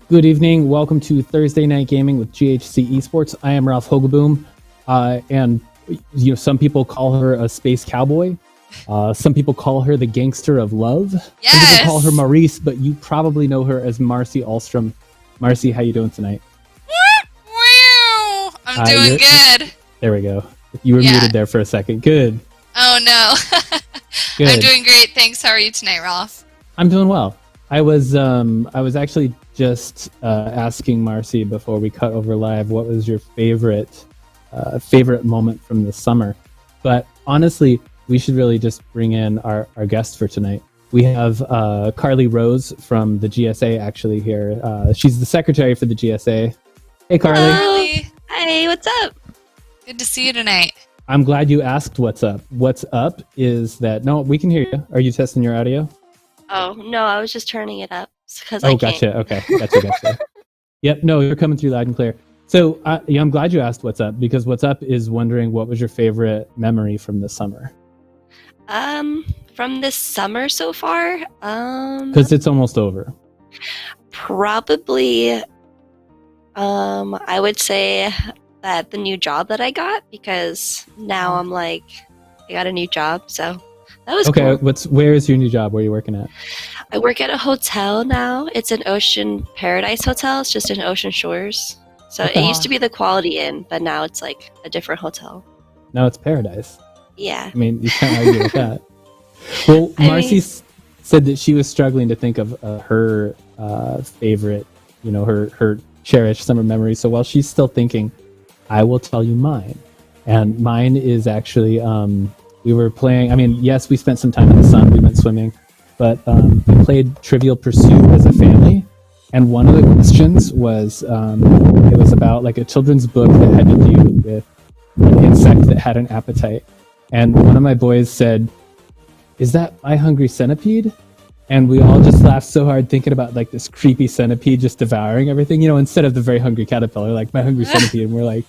Good evening. Welcome to Thursday Night Gaming with GHC Esports. I am Ralph Hogaboom, and some people call her a space cowboy. Some people call her the gangster of love. Yes! Some people call her Maurice, but you probably know her as Marcy Alstrom. Marcy, how you doing tonight? I'm doing good. There we go. You were muted there for a second. Good. Oh no. Good. I'm doing great. Thanks. How are you tonight, Ralph? I'm doing well. I was actually just asking Marcy before we cut over live what was your favorite moment from the summer. But honestly, we should really just bring in our guest for tonight. We have Carlee Rose from the GSA actually here. She's the secretary for the GSA. Hey, Carlee. Hello. Hi, what's up? Good to see you tonight. I'm glad you asked what's up. What's up is that... No, we can hear you. Are you testing your audio? Oh, no, I was just turning it up. I gotcha. Okay, gotcha. Yep, no, you're coming through loud and clear. So I'm glad you asked what's up, because what's up is wondering what was your favorite memory from the summer? From this summer so far? Because it's almost over. Probably, I would say that the new job that I got, because now I'm like, I got a new job, so that was cool. Where is your new job? Where are you working at? I work at a hotel now. It's an Ocean Paradise Hotel. It's just in Ocean Shores. So it used to be the Quality Inn, but now it's like a different hotel. Now it's Paradise. Yeah. I mean, you can't argue with that. Well, Marcy said that she was struggling to think of her favorite, her cherished summer memory. So while she's still thinking, I will tell you mine. And mine is actually, we were playing, yes, we spent some time in the sun. We went swimming. But we played Trivial Pursuit as a family. And one of the questions was, it was about like a children's book that had to do with an insect that had an appetite. And one of my boys said, "Is that My Hungry Centipede?" And we all just laughed so hard thinking about like this creepy centipede just devouring everything, instead of the Very Hungry Caterpillar, like My Hungry Centipede. And we're like,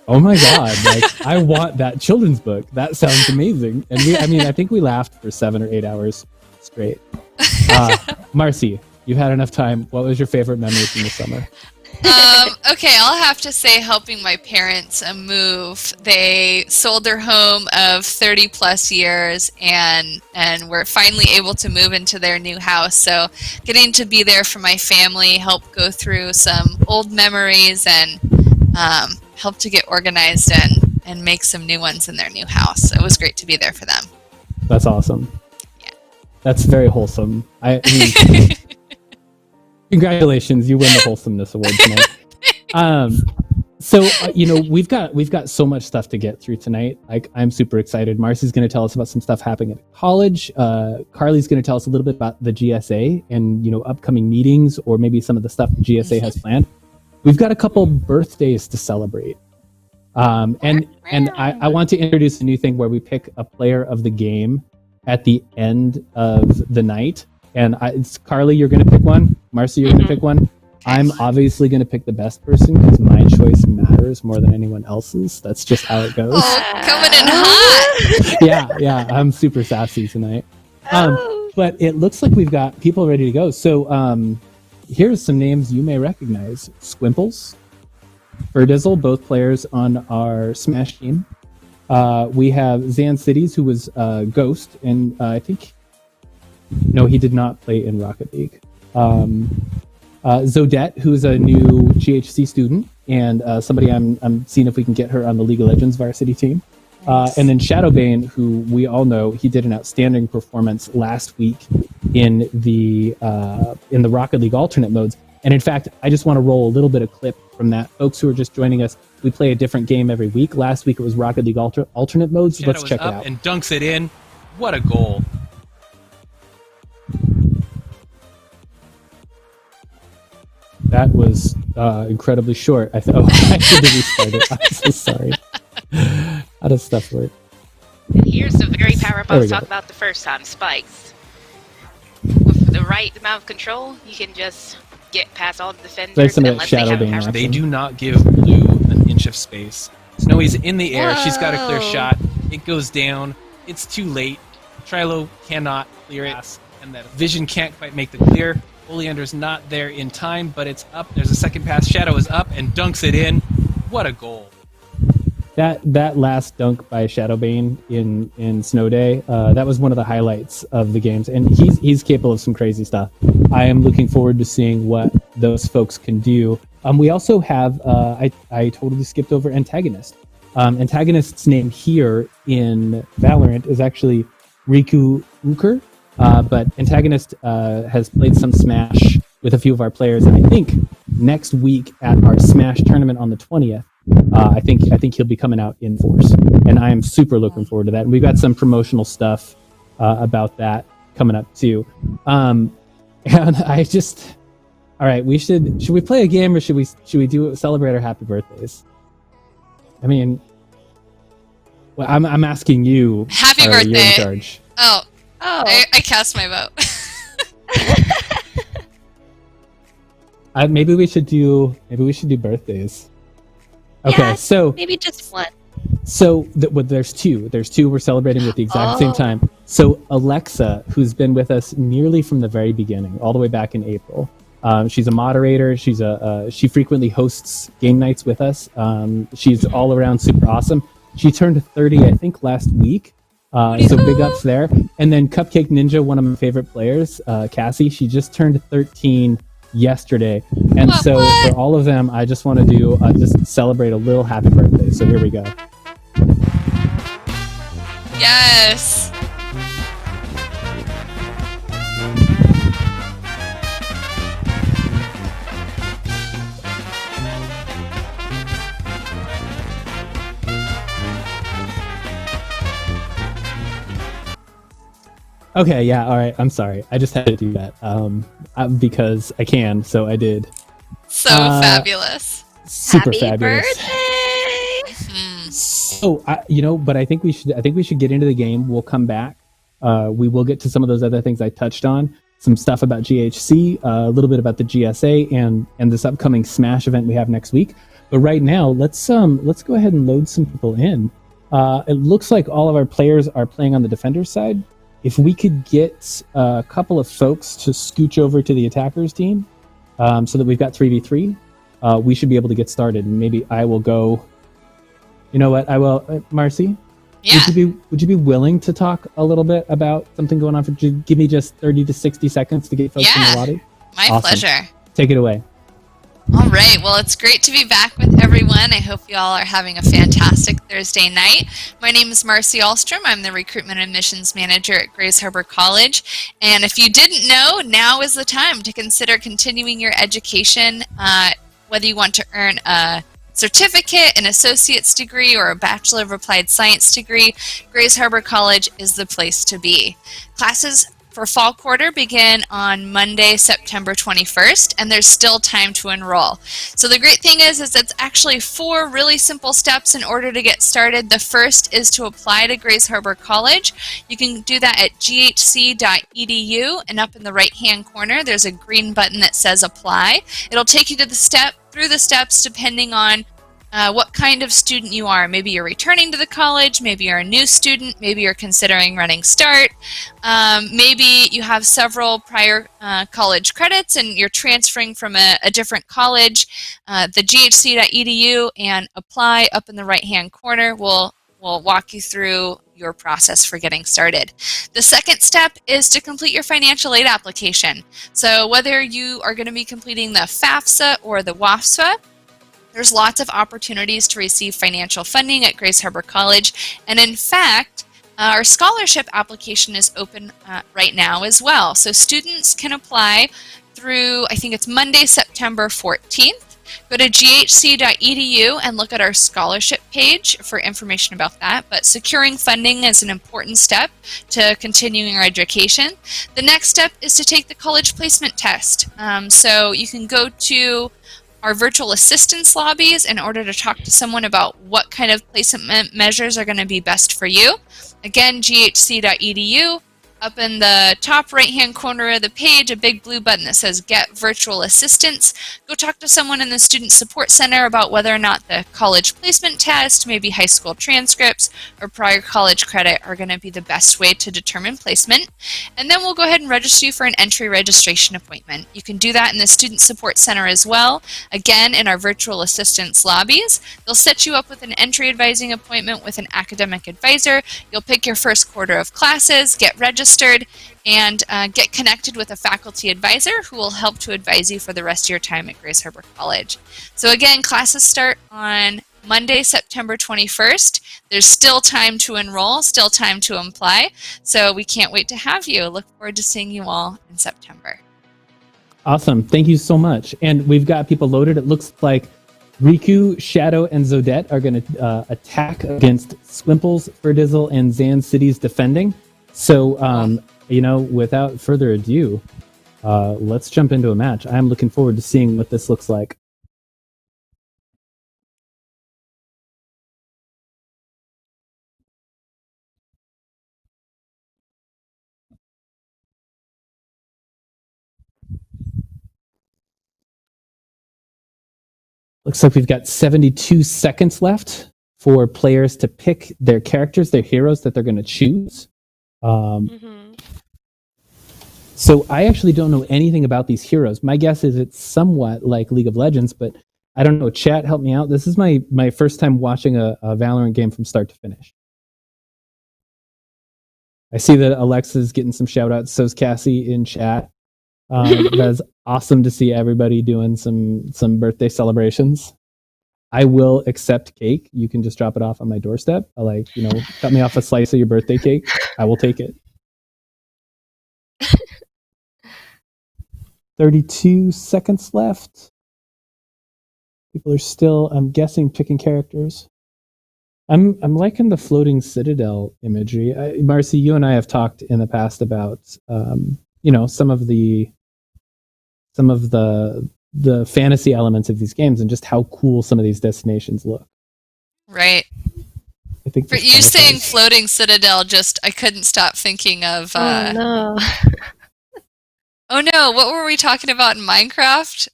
oh my God, like I want that children's book. That sounds amazing. And I think we laughed for 7 or 8 hours straight. Marcy, you've had enough time. What was your favorite memory from the summer? Okay, I'll have to say helping my parents move. They sold their home of 30 plus years and were finally able to move into their new house. So getting to be there for my family, help go through some old memories and help to get organized and make some new ones in their new house. It was great to be there for them. That's awesome. Yeah. That's very wholesome. I mean, congratulations, you win the wholesomeness award tonight. So we've got so much stuff to get through tonight. I'm super excited. Marcy's going to tell us about some stuff happening at college. Carlee's going to tell us a little bit about the GSA and upcoming meetings, or maybe some of the stuff the GSA has planned. We've got a couple birthdays to celebrate. And I want to introduce a new thing where we pick a player of the game at the end of the night. And it's Carlee, you're going to pick one. Marcy, you're going to pick one. I'm obviously going to pick the best person because my choice matters more than anyone else's. That's just how it goes. Oh, coming in hot. Yeah. I'm super sassy tonight. But it looks like we've got people ready to go. So here's some names you may recognize. Squimples, Ferdizzle, both players on our Smash team. We have Zan Cities, who was Ghost, and I think... No, he did not play in Rocket League. Zodette, who's a new GHC student, and somebody I'm seeing if we can get her on the League of Legends varsity team. And then Shadowbane, who we all know, he did an outstanding performance last week in the Rocket League alternate modes. And in fact, I just want to roll a little bit of clip from that. Folks who are just joining us, we play a different game every week. Last week it was Rocket League alternate modes. So let's check it out. And dunks it in. What a goal. That was incredibly short. I should have restarted. I'm so sorry. How does stuff work? Here's the very power up I was talking about the first time, spikes. With the right amount of control, you can just get past all the defenders unless they have power. They do not give Blue an inch of space. Snowy's in the air. Whoa. She's got a clear shot. It goes down. It's too late. Trilo cannot clear it. And that Vision can't quite make the clear. Oleander's not there in time, but it's up. There's a second pass. Shadow is up and dunks it in. What a goal. That last dunk by Shadowbane in Snow Day, that was one of the highlights of the games, and he's capable of some crazy stuff. I am looking forward to seeing what those folks can do. We also have I totally skipped over Antagonist. Antagonist's name here in Valorant is actually Riku Uker, but Antagonist has played some Smash with a few of our players, and I think next week at our Smash tournament on the 20th. I think he'll be coming out in force, and I am super looking forward to that. And we've got some promotional stuff about that coming up too. And I just, all right, should we play a game, or should we do celebrate our happy birthdays? I mean, well, I'm asking you. Happy birthday! You're in charge. Oh, I cast my vote. Maybe we should do birthdays. Okay, yeah, so maybe just one. So there's two. There's two we're celebrating at the exact same time. So Alexa, who's been with us nearly from the very beginning, all the way back in April. She's a moderator. She frequently hosts game nights with us. She's all around super awesome. She turned 30, I think, last week. So big ups there. And then Cupcake Ninja, one of my favorite players, Cassie, she just turned 13 yesterday, and so for all of them I just want to do just celebrate a little happy birthday. So here we go. Yes. Okay, yeah, all right, I'm sorry, I just had to do that because I can, so I did. So fabulous. Super Happy fabulous. Birthday! So but I think we should get into the game. We'll come back. We will get to some of those other things I touched on, some stuff about GHC, a little bit about the GSA, and this upcoming Smash event we have next week. But right now, let's go ahead and load some people in. It looks like all of our players are playing on the defender's side. If we could get a couple of folks to scooch over to the attackers team, so that we've got 3v3, we should be able to get started. And maybe I will go. You know what? I will, Marcy. Yeah. Would you be willing to talk a little bit about something going on? Give me just 30 to 60 seconds to get folks in the lobby. My Awesome. pleasure. Take it away. All right. Well, it's great to be back with everyone. I hope you all are having a fantastic Thursday night. My name is Marcy Ahlstrom. I'm the Recruitment Admissions Manager at Grays Harbor College. And if you didn't know, now is the time to consider continuing your education, whether you want to earn a certificate, an associate's degree, or a Bachelor of Applied Science degree. Grays Harbor College is the place to be. Classes for fall quarter begin on Monday, September 21st, and there's still time to enroll. So the great thing is it's actually 4 really simple steps in order to get started. The first is to apply to Grays Harbor College. You can do that at ghc.edu, and up in the right-hand corner, there's a green button that says apply. It'll take you to through the steps depending on what kind of student you are. Maybe you're returning to the college, maybe you're a new student, maybe you're considering running START, maybe you have several prior college credits and you're transferring from a different college. The ghc.edu and apply up in the right-hand corner will walk you through your process for getting started. The second step is to complete your financial aid application. So whether you are going to be completing the FAFSA or the WAFSA, there's lots of opportunities to receive financial funding at Grays Harbor College. And in fact, our scholarship application is open right now as well. So students can apply through, I think it's Monday, September 14th. Go to ghc.edu and look at our scholarship page for information about that. But securing funding is an important step to continuing your education. The next step is to take the college placement test. So you can go to our virtual assistance lobbies in order to talk to someone about what kind of placement measures are going to be best for you. Again, ghc.edu, Up in the top right-hand corner of the page, a big blue button that says Get Virtual Assistance. Go talk to someone in the Student Support Center about whether or not the college placement test, maybe high school transcripts, or prior college credit are going to be the best way to determine placement. And then we'll go ahead and register you for an entry registration appointment. You can do that in the Student Support Center as well. Again, in our virtual assistance lobbies, they'll set you up with an entry advising appointment with an academic advisor. You'll pick your first quarter of classes, get registered, and get connected with a faculty advisor who will help to advise you for the rest of your time at Grace Harbor College. So again, classes start on Monday, September 21st. There's still time to enroll, still time to apply, so we can't wait to have you. Look forward to seeing you all in September. Awesome. Thank you so much. And we've got people loaded. It looks like Riku, Shadow, and Zodette are going to attack against Squimples, Ferdizzle, and Zan City's defending. So, without further ado, let's jump into a match. I'm looking forward to seeing what this looks like. Looks like we've got 72 seconds left for players to pick their characters, their heroes that they're going to choose. So I actually don't know anything about these heroes. My guess is it's somewhat like League of Legends, but I don't know. Chat, help me out. This is my first time watching a Valorant game from start to finish. I see that Alexa's getting some shout outs. So's Cassie in chat. That's awesome to see everybody doing some birthday celebrations. I will accept cake. You can just drop it off on my doorstep. Cut me off a slice of your birthday cake. I will take it. 32 seconds left. People are still, I'm guessing, picking characters. I'm liking the floating citadel imagery. Marcy, you and I have talked in the past about some of the fantasy elements of these games and just how cool some of these destinations look. Right. I think for you saying floating citadel, I couldn't stop thinking of. Oh no! Oh no! What were we talking about in Minecraft?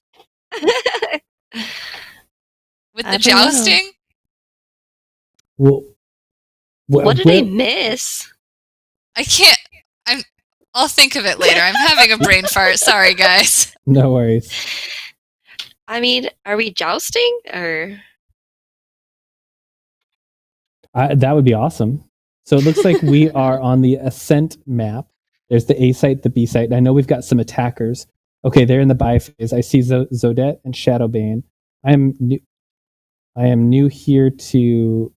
With the jousting? Well, what did I miss? I can't. I'll think of it later. I'm having a brain fart. Sorry, guys. No worries. I mean, are we jousting or? That would be awesome. So it looks like we are on the Ascent map. There's the A site, the B site. I know we've got some attackers. Okay, they're in the buy phase. I see Zodette and Shadowbane. I am new here to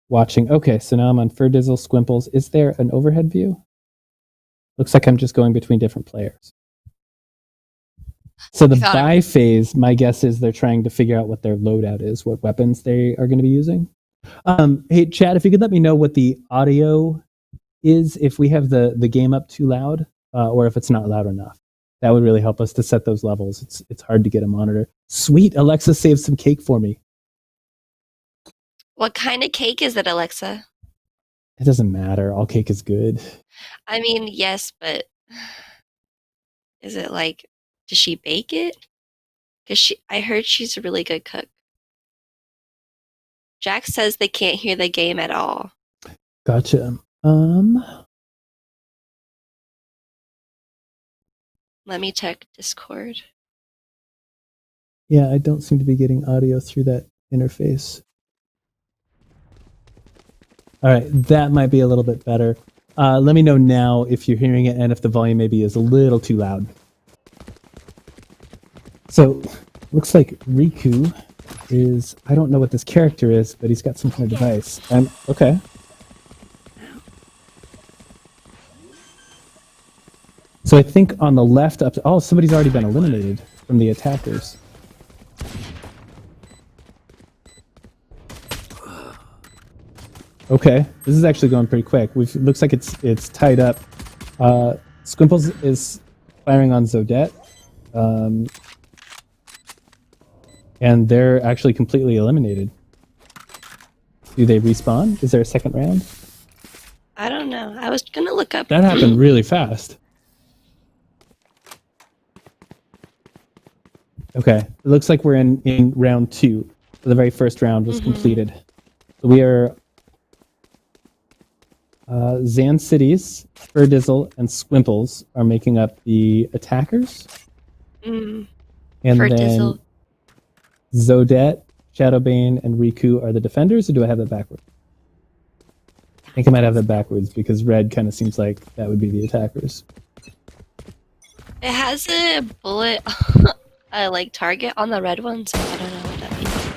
watching. Okay, so now I'm on Ferdizzle, Squimples. Is there an overhead view? Looks like I'm just going between different players. So the buy phase, my guess is they're trying to figure out what their loadout is, what weapons they are going to be using. Hey, Chad, if you could let me know what the audio is, if we have the game up too loud, or if it's not loud enough. That would really help us to set those levels. It's hard to get a monitor. Sweet, Alexa saved some cake for me. What kind of cake is it, Alexa? It doesn't matter. All cake is good. I mean, yes, but is it like, does she bake it? Because I heard she's a really good cook. Jack says they can't hear the game at all. Gotcha. Let me check Discord. Yeah, I don't seem to be getting audio through that interface. All right, that might be a little bit better. Let me know now if you're hearing it and if the volume maybe is a little too loud. So, looks like Riku is, I don't know what this character is, but he's got some kind of device. Okay. So I think on the left up to, somebody's already been eliminated from the attackers. Okay, this is actually going pretty quick. Looks like it's tied up. Squimples is firing on Zodette. And they're actually completely eliminated. Do they respawn? Is there a second round? I don't know. I was gonna look up. That happened really fast. Okay, it looks like we're in round 2. So the very first round was completed. So we are Zan Cities, Ferdizzle, and Squimples are making up the attackers. And Ferdizzle. then Zodet, Shadowbane, and Riku are the defenders, or do I have that backwards? I think I might have that backwards because red kind of seems like that would be the attackers. It has a bullet, like target on the red one, so I don't know what that means.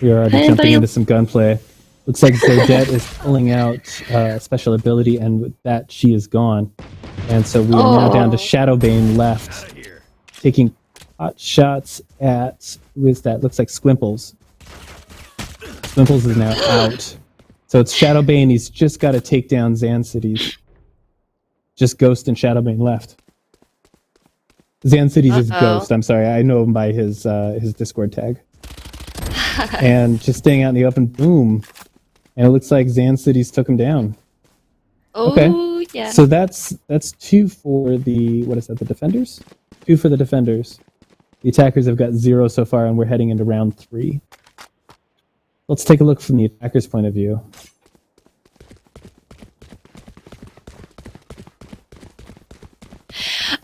We are already jumping into some gunplay. Looks like Zodet is pulling out special ability, and with that, she is gone. And so we are now down to Shadowbane left, taking hot shots at, who is that? Looks like Squimples. Squimples is now out. So it's Shadowbane. He's just got to take down Zan Cities. Just Ghost and Shadowbane left. Zan Cities is Ghost. I'm sorry. I know him by his Discord tag. And just staying out in the open, boom. And it looks like Zan Cities took him down. Oh, okay. Yeah. So that's 2 for the, what is that, the defenders? 2 for the defenders. The attackers have got 0 so far, and we're heading into round 3. Let's take a look from the attacker's point of view.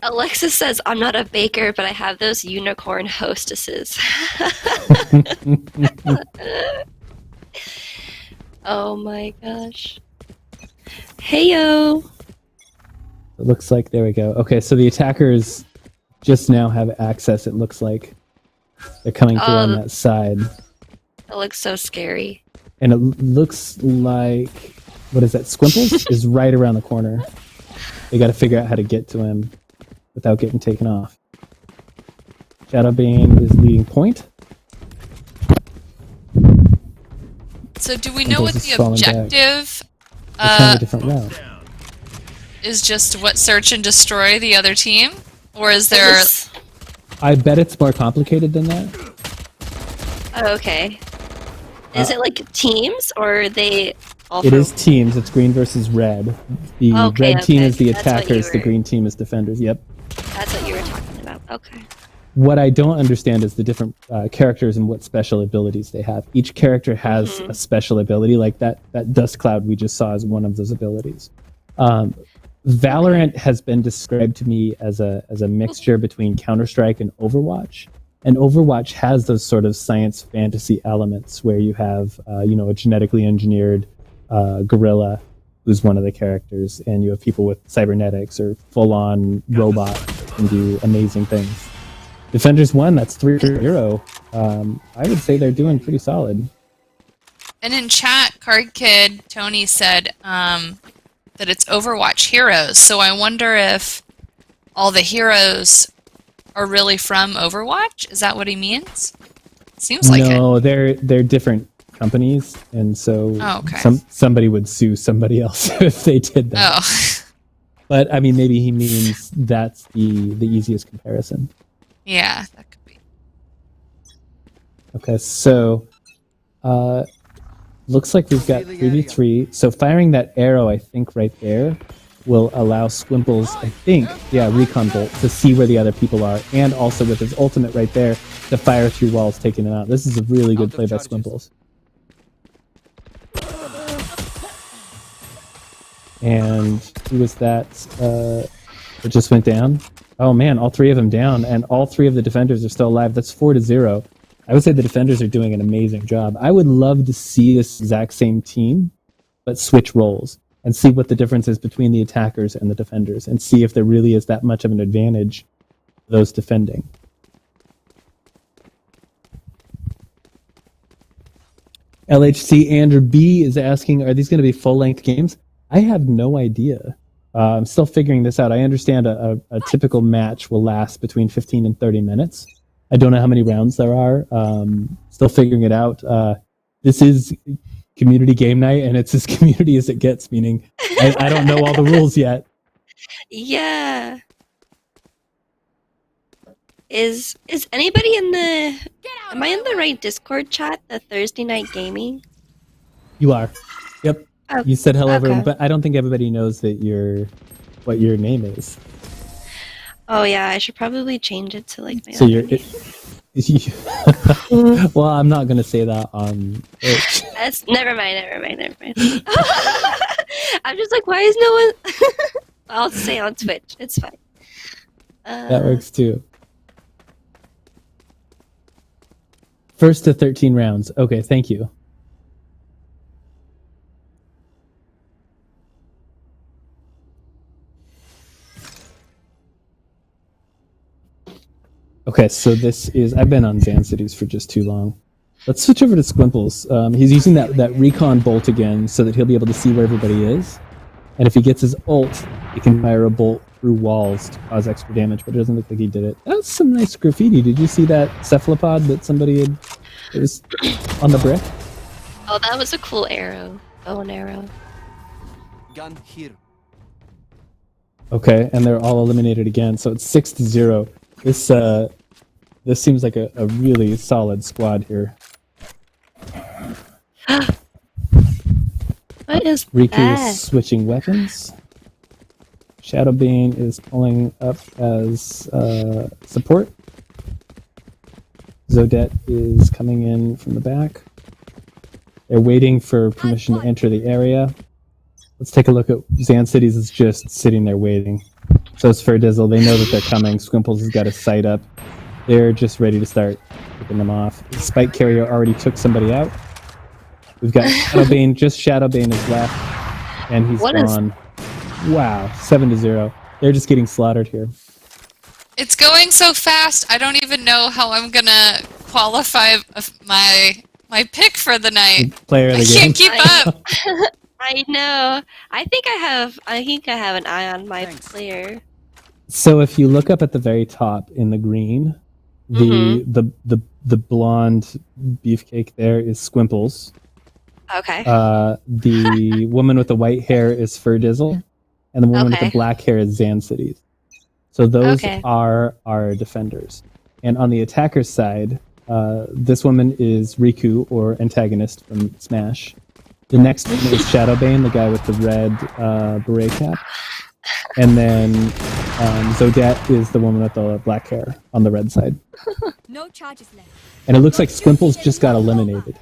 Alexis says, I'm not a baker, but I have those unicorn hostesses. Oh my gosh. Heyo! It looks like, there we go. Okay, so the attackers just now have access, it looks like. They're coming through on that side. It looks so scary. And it looks like, what is that, Squimples is right around the corner. They got to figure out how to get to him without getting taken off. Shadowbane is leading point. So do we know what the objective different route. is? Just what, search and destroy the other team? Or is there... I bet it's more complicated than that. Oh, okay. Is it like teams, or are they all It is teams. It's green versus red. The red team is the attackers, the green team is defenders. Yep. That's what you were talking about. Okay. What I don't understand is the different characters and what special abilities they have. Each character has a special ability, like that dust cloud we just saw is one of those abilities. Valorant has been described to me as a mixture between Counter-Strike and Overwatch. And Overwatch has those sort of science fantasy elements where you have, a genetically engineered gorilla who's one of the characters, and you have people with cybernetics or full-on robot that can do amazing things. Defenders 1, that's 3-0. I would say they're doing pretty solid. And in chat, Card Kid Tony said that it's Overwatch heroes. So I wonder if all the heroes are really from Overwatch. Is that what he means? Seems like it. No, they're different companies, and so somebody would sue somebody else if they did that. Oh. But I mean, maybe he means that's the easiest comparison. Yeah, that could be. Okay, so looks like we've got 3v3. So firing that arrow, I think right there, will allow Squimples, I think, Recon Bolt, to see where the other people are, and also with his ultimate right there, to fire through walls, taking them out. This is a really good play by Squimples. And who was that? It just went down. Oh man, all 3 of them down, and all 3 of the defenders are still alive. That's 4-0. I would say the defenders are doing an amazing job. I would love to see this exact same team, but switch roles and see what the difference is between the attackers and the defenders, and see if there really is that much of an advantage for those defending. LHC Andrew B is asking, are these going to be full-length games? I have no idea. I'm still figuring this out. I understand a typical match will last between 15 and 30 minutes. I don't know how many rounds there are. Still figuring it out. This is community game night, and it's as community as it gets, meaning I don't know all the rules yet. Yeah. Is anybody in the... Am I in the right Discord chat, the Thursday Night Gaming? You are. Yep. You said hello, Okay. everyone, but I don't think everybody knows that what your name is. Oh yeah, I should probably change it to like my So other you're. name. Well, I'm not gonna say that on. Never mind. I'm just like, why is no one? I'll say on Twitch. It's fine. That works too. First to 13 rounds. Okay, thank you. Okay, so this is... I've been on Zan Cities for just too long. Let's switch over to Squimples. He's using that recon bolt again so that he'll be able to see where everybody is. And if he gets his ult, he can fire a bolt through walls to cause extra damage, but it doesn't look like he did it. That's some nice graffiti. Did you see that cephalopod that somebody had... It was on the brick? Oh, that was a cool arrow. Bow and arrow. Gun here. Okay, and they're all eliminated again, so it's 6-0. This seems like a really solid squad here. What is Riku that? is switching weapons. Shadowbane is pulling up as support. Zodette is coming in from the back. They're waiting for permission to enter the area. Let's take a look at Zan Cities is just sitting there waiting. So it's Ferdizzle. They know that they're coming. Squimples has got his sight up. They're just ready to start picking them off. The Spike Carrier already took somebody out. We've got Shadowbane. Just Shadowbane is left. And he's gone. Wow. 7-0. They're just getting slaughtered here. It's going so fast, I don't even know how I'm gonna qualify my pick for the night. Player of the I game. can't keep up. I know. I think I have an eye on my player. So if you look up at the very top in the green, the blonde beefcake there is Squimples. Okay. The woman with the white hair is Ferdizzle, and the woman with the black hair is Zan Cities. So those are our defenders. And on the attacker's side, this woman is Riku, or antagonist from Smash. The next one is Shadowbane, the guy with the red beret cap. And then Zodette is the woman with the black hair on the red side. No charges left. And it looks like Squimples just got eliminated.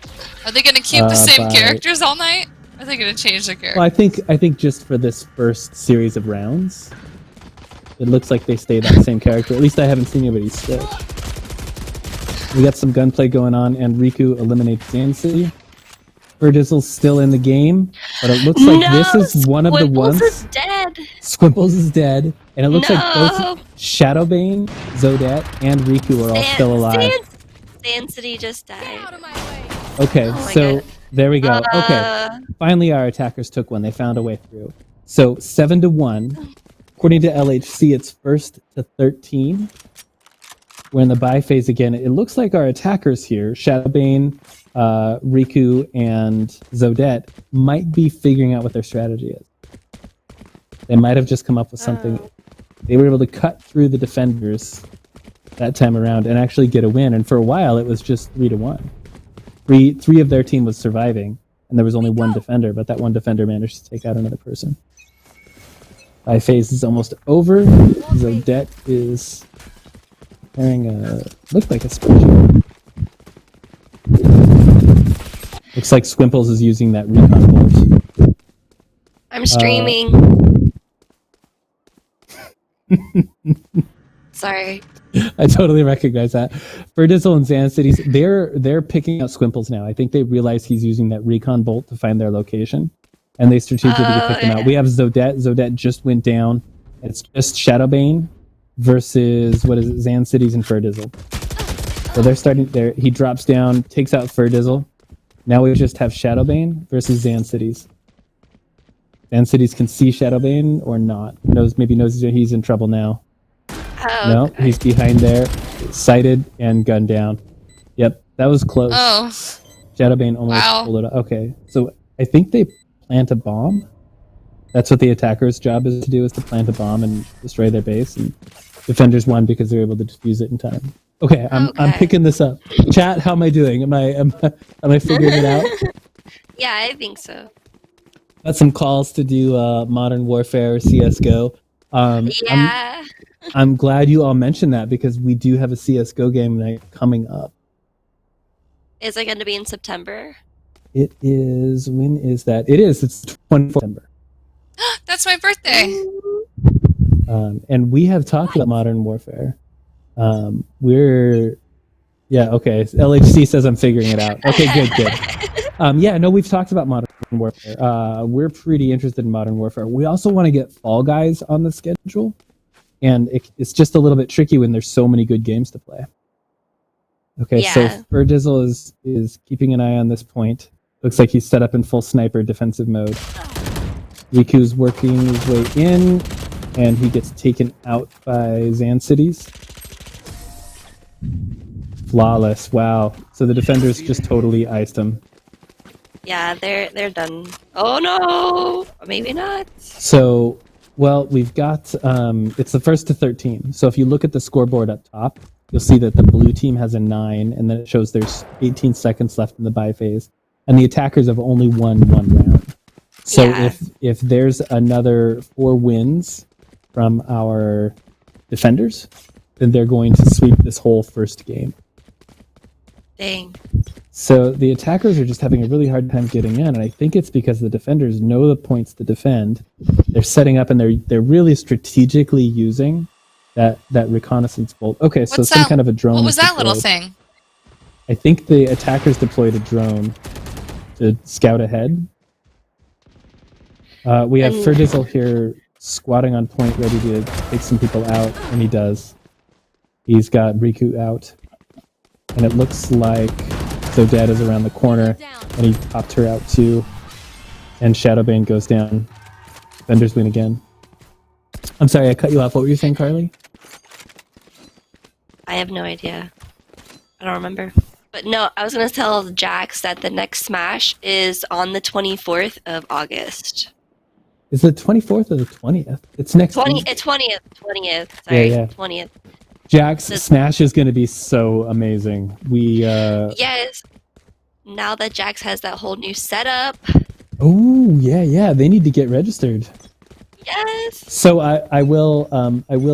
Are they gonna keep the same characters all night? Or are they gonna change their characters? Well, I think just for this first series of rounds, it looks like they stay that same character. At least I haven't seen anybody switch. We got some gunplay going on, and Riku eliminates Zan City. Ferdizzle's still in the game, but it looks like this is one of the ones. Squimples is dead. Squimples is dead, and it looks like both Shadowbane, Zodette, and Riku are all still alive. Zan City just died. Okay, Oh my so God. there we go. Okay, finally our attackers took one. They found a way through. So 7-1. According to LHC, it's first to 13. We're in the buy phase again. It looks like our attackers here, Shadowbane, Riku, and Zodette, might be figuring out what their strategy is. They might have just come up with something. They were able to cut through the defenders that time around and actually get a win. And for a while, it was just 3-1. Three of their team was surviving, and there was only one defender, but that one defender managed to take out another person. Buy phase is almost over. Zodette is wearing looks like a spreadsheet. Looks like Squimples is using that recon bolt. I'm streaming. Sorry. I totally recognize that. Ferdizzle and Zan Cities, they're picking out Squimples now. I think they realize he's using that recon bolt to find their location, and they strategically pick him out. We have Zodette. Zodette just went down. It's just Shadowbane versus Zan Cities and Ferdizzle. So they're starting there. He drops down, takes out Ferdizzle. Now we just have Shadowbane versus Zan Cities. Zan Cities can see Shadowbane or not. Maybe knows he's in trouble now. No, he's behind there, sighted and gunned down. Yep, that was close. Oh. Shadowbane almost pulled it up. Okay, so I think they plant a bomb. That's what the attacker's job is to do, is to plant a bomb and destroy their base. And defenders won because they're able to defuse it in time. Okay, I'm picking this up. Chat, how am I doing? Am I figuring it out? Yeah, I think so. got some calls to do Modern Warfare or CS:GO. Yeah. I'm glad you all mentioned that because we do have a CS:GO game night coming up. Is it going to be in September? It is. When is that? It is. It's 24th September. That's my birthday. And we have talked about Modern Warfare. Okay. LHC says I'm figuring it out. Okay, good. We've talked about Modern Warfare. We're pretty interested in Modern Warfare. We also want to get Fall Guys on the schedule, and it's just a little bit tricky when there's so many good games to play. Okay, so Ferdizzle is keeping an eye on this point. Looks like he's set up in full sniper defensive mode. Riku's working his way in, and he gets taken out by Zancities. Flawless, wow. So the defenders just totally iced him. Yeah, they're done. Oh no! Maybe not. So, we've got, it's the 1st to 13. So if you look at the scoreboard up top, you'll see that the blue team has a 9, and then it shows there's 18 seconds left in the buy phase. And the attackers have only won 1 round. So if there's another 4 wins from our defenders, then they're going to sweep this whole first game. Dang. So the attackers are just having a really hard time getting in, and I think it's because the defenders know the points to defend. They're setting up, and they're really strategically using that reconnaissance bolt. Okay, so some kind of a drone. What was that deployed. little thing? I think the attackers deployed a drone to scout ahead. We have Ferdizzle here squatting on point, ready to take some people out, and he does. He's got Riku out, and it looks like Zodad is around the corner, and he popped her out too. And Shadowbane goes down. Defenders win again. I'm sorry, I cut you off. What were you saying, Carlee? I have no idea. I don't remember. But no, I was going to tell Jax that the next Smash is on the 24th of August. Is it the 24th or the 20th? It's next week. It's 20th. 20th. Sorry, 20th. Jax, Smash is going to be so amazing. Yes. Now that Jax has that whole new setup. Oh, yeah. They need to get registered. Yes. So I will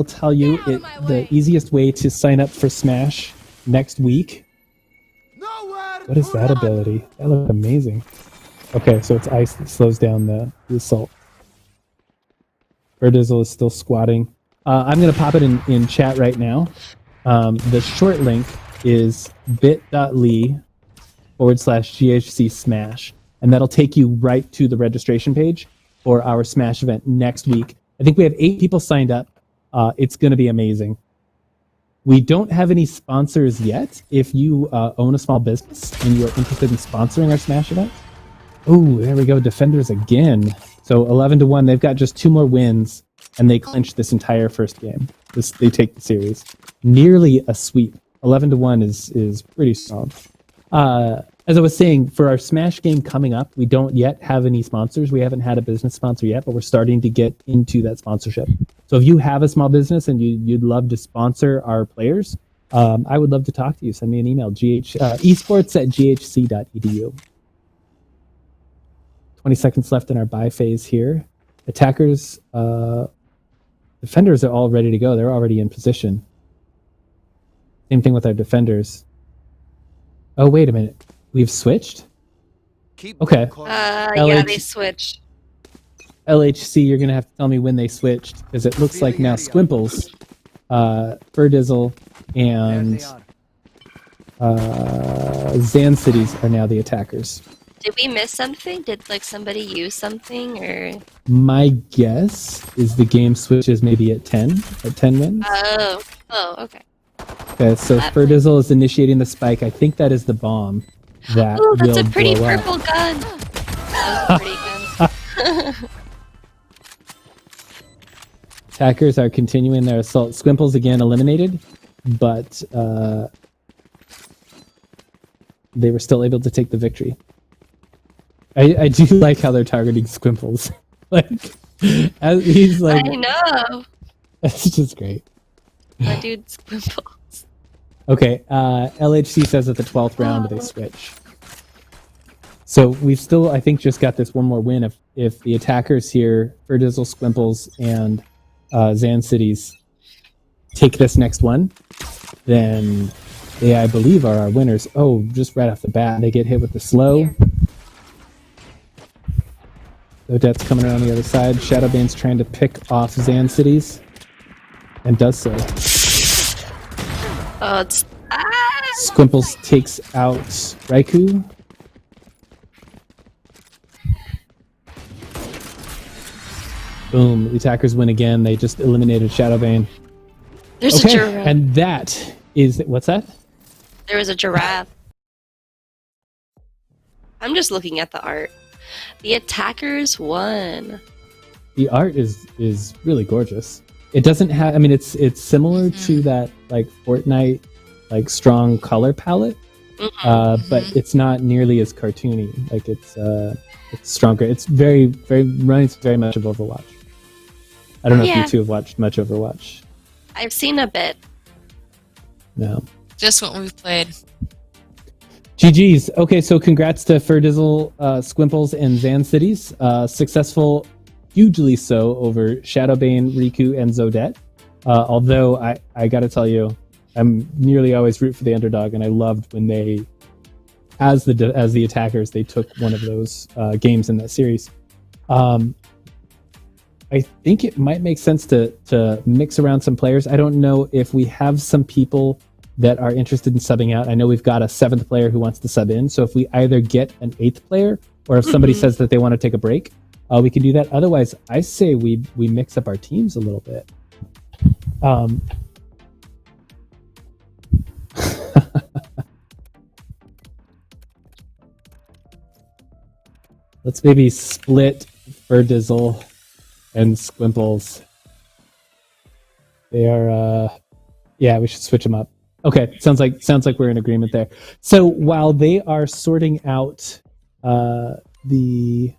tell you the easiest way to sign up for Smash next week. What is that ability? That looks amazing. Okay, so it's ice that slows down the assault. Ferdizzle is still squatting. I'm going to pop it in chat right now. The short link is bit.ly/GHC Smash, and that'll take you right to the registration page for our Smash event next week. I think we have 8 people signed up. It's going to be amazing. We don't have any sponsors yet. If you own a small business and you are interested in sponsoring our Smash event, oh, there we go, Defenders again. So 11-1, they've got just 2 more wins, and they clinch this entire first game. They take the series. Nearly a sweep. 11-1 is pretty strong. As I was saying, for our Smash game coming up, we don't yet have any sponsors. We haven't had a business sponsor yet, but we're starting to get into that sponsorship. So if you have a small business and you'd love to sponsor our players, I would love to talk to you. Send me an email, esports@ghc.edu. 20 seconds left in our buy phase here. Attackers, defenders are all ready to go. They're already in position. Same thing with our defenders. Oh, wait a minute. We've switched? Okay. Yeah, they switched. LHC, you're going to have to tell me when they switched, because it looks like now Squimples, Ferdizzle, and Zancities are now the attackers. Did we miss something? Did somebody use something, or? My guess is the game switches maybe at 10 wins. Oh, okay. Okay, so Ferdizzle is initiating the spike. I think that is the bomb. That's a pretty purple gun. That was a pretty gun. Attackers are continuing their assault. Squimples again eliminated, but they were still able to take the victory. I do like how they're targeting Squimples. He's like, I know. That's just great. My dude Squimples. Okay, LHC says at the 12th round they switch. So we've still, I think, just got this one more win. If the attackers here, Ferdizzle, Squimples, and Zan Cities take this next one, then they, I believe, are our winners. Oh, just right off the bat, they get hit with the slow. Odette's coming around the other side. Shadowbane's trying to pick off Zan Cities, and does so. Oh, it's... Squimples takes out Raikou. Boom, the attackers win again. They just eliminated Shadowbane. There's a giraffe. And that is... What's that? There was a giraffe. I'm just looking at the art. The attackers won. The art is really gorgeous. It doesn't have... I mean, it's similar to that, like, Fortnite, like, strong color palette. But it's not nearly as cartoony. Like, it's stronger. It's reminds very much of Overwatch. I don't know if you two have watched much Overwatch. I've seen a bit. No. Just what we've played. GG's. Okay, so congrats to Ferdizzle, Squimples, and Zan Cities. Successful, hugely so, over Shadowbane, Raikou, and Zodette. Although, I gotta tell you, I'm nearly always root for the underdog, and I loved when they, as the attackers, they took one of those games in that series. I think it might make sense to mix around some players. I don't know if we have some people that are interested in subbing out. I know we've got a 7th player who wants to sub in. So if we either get an 8th player, or if somebody says that they want to take a break, we can do that. Otherwise, I say we mix up our teams a little bit. Let's maybe split Ferdizzle and Squimples. They are, yeah, we should switch them up. Okay, sounds like we're in agreement there. So while they are sorting out the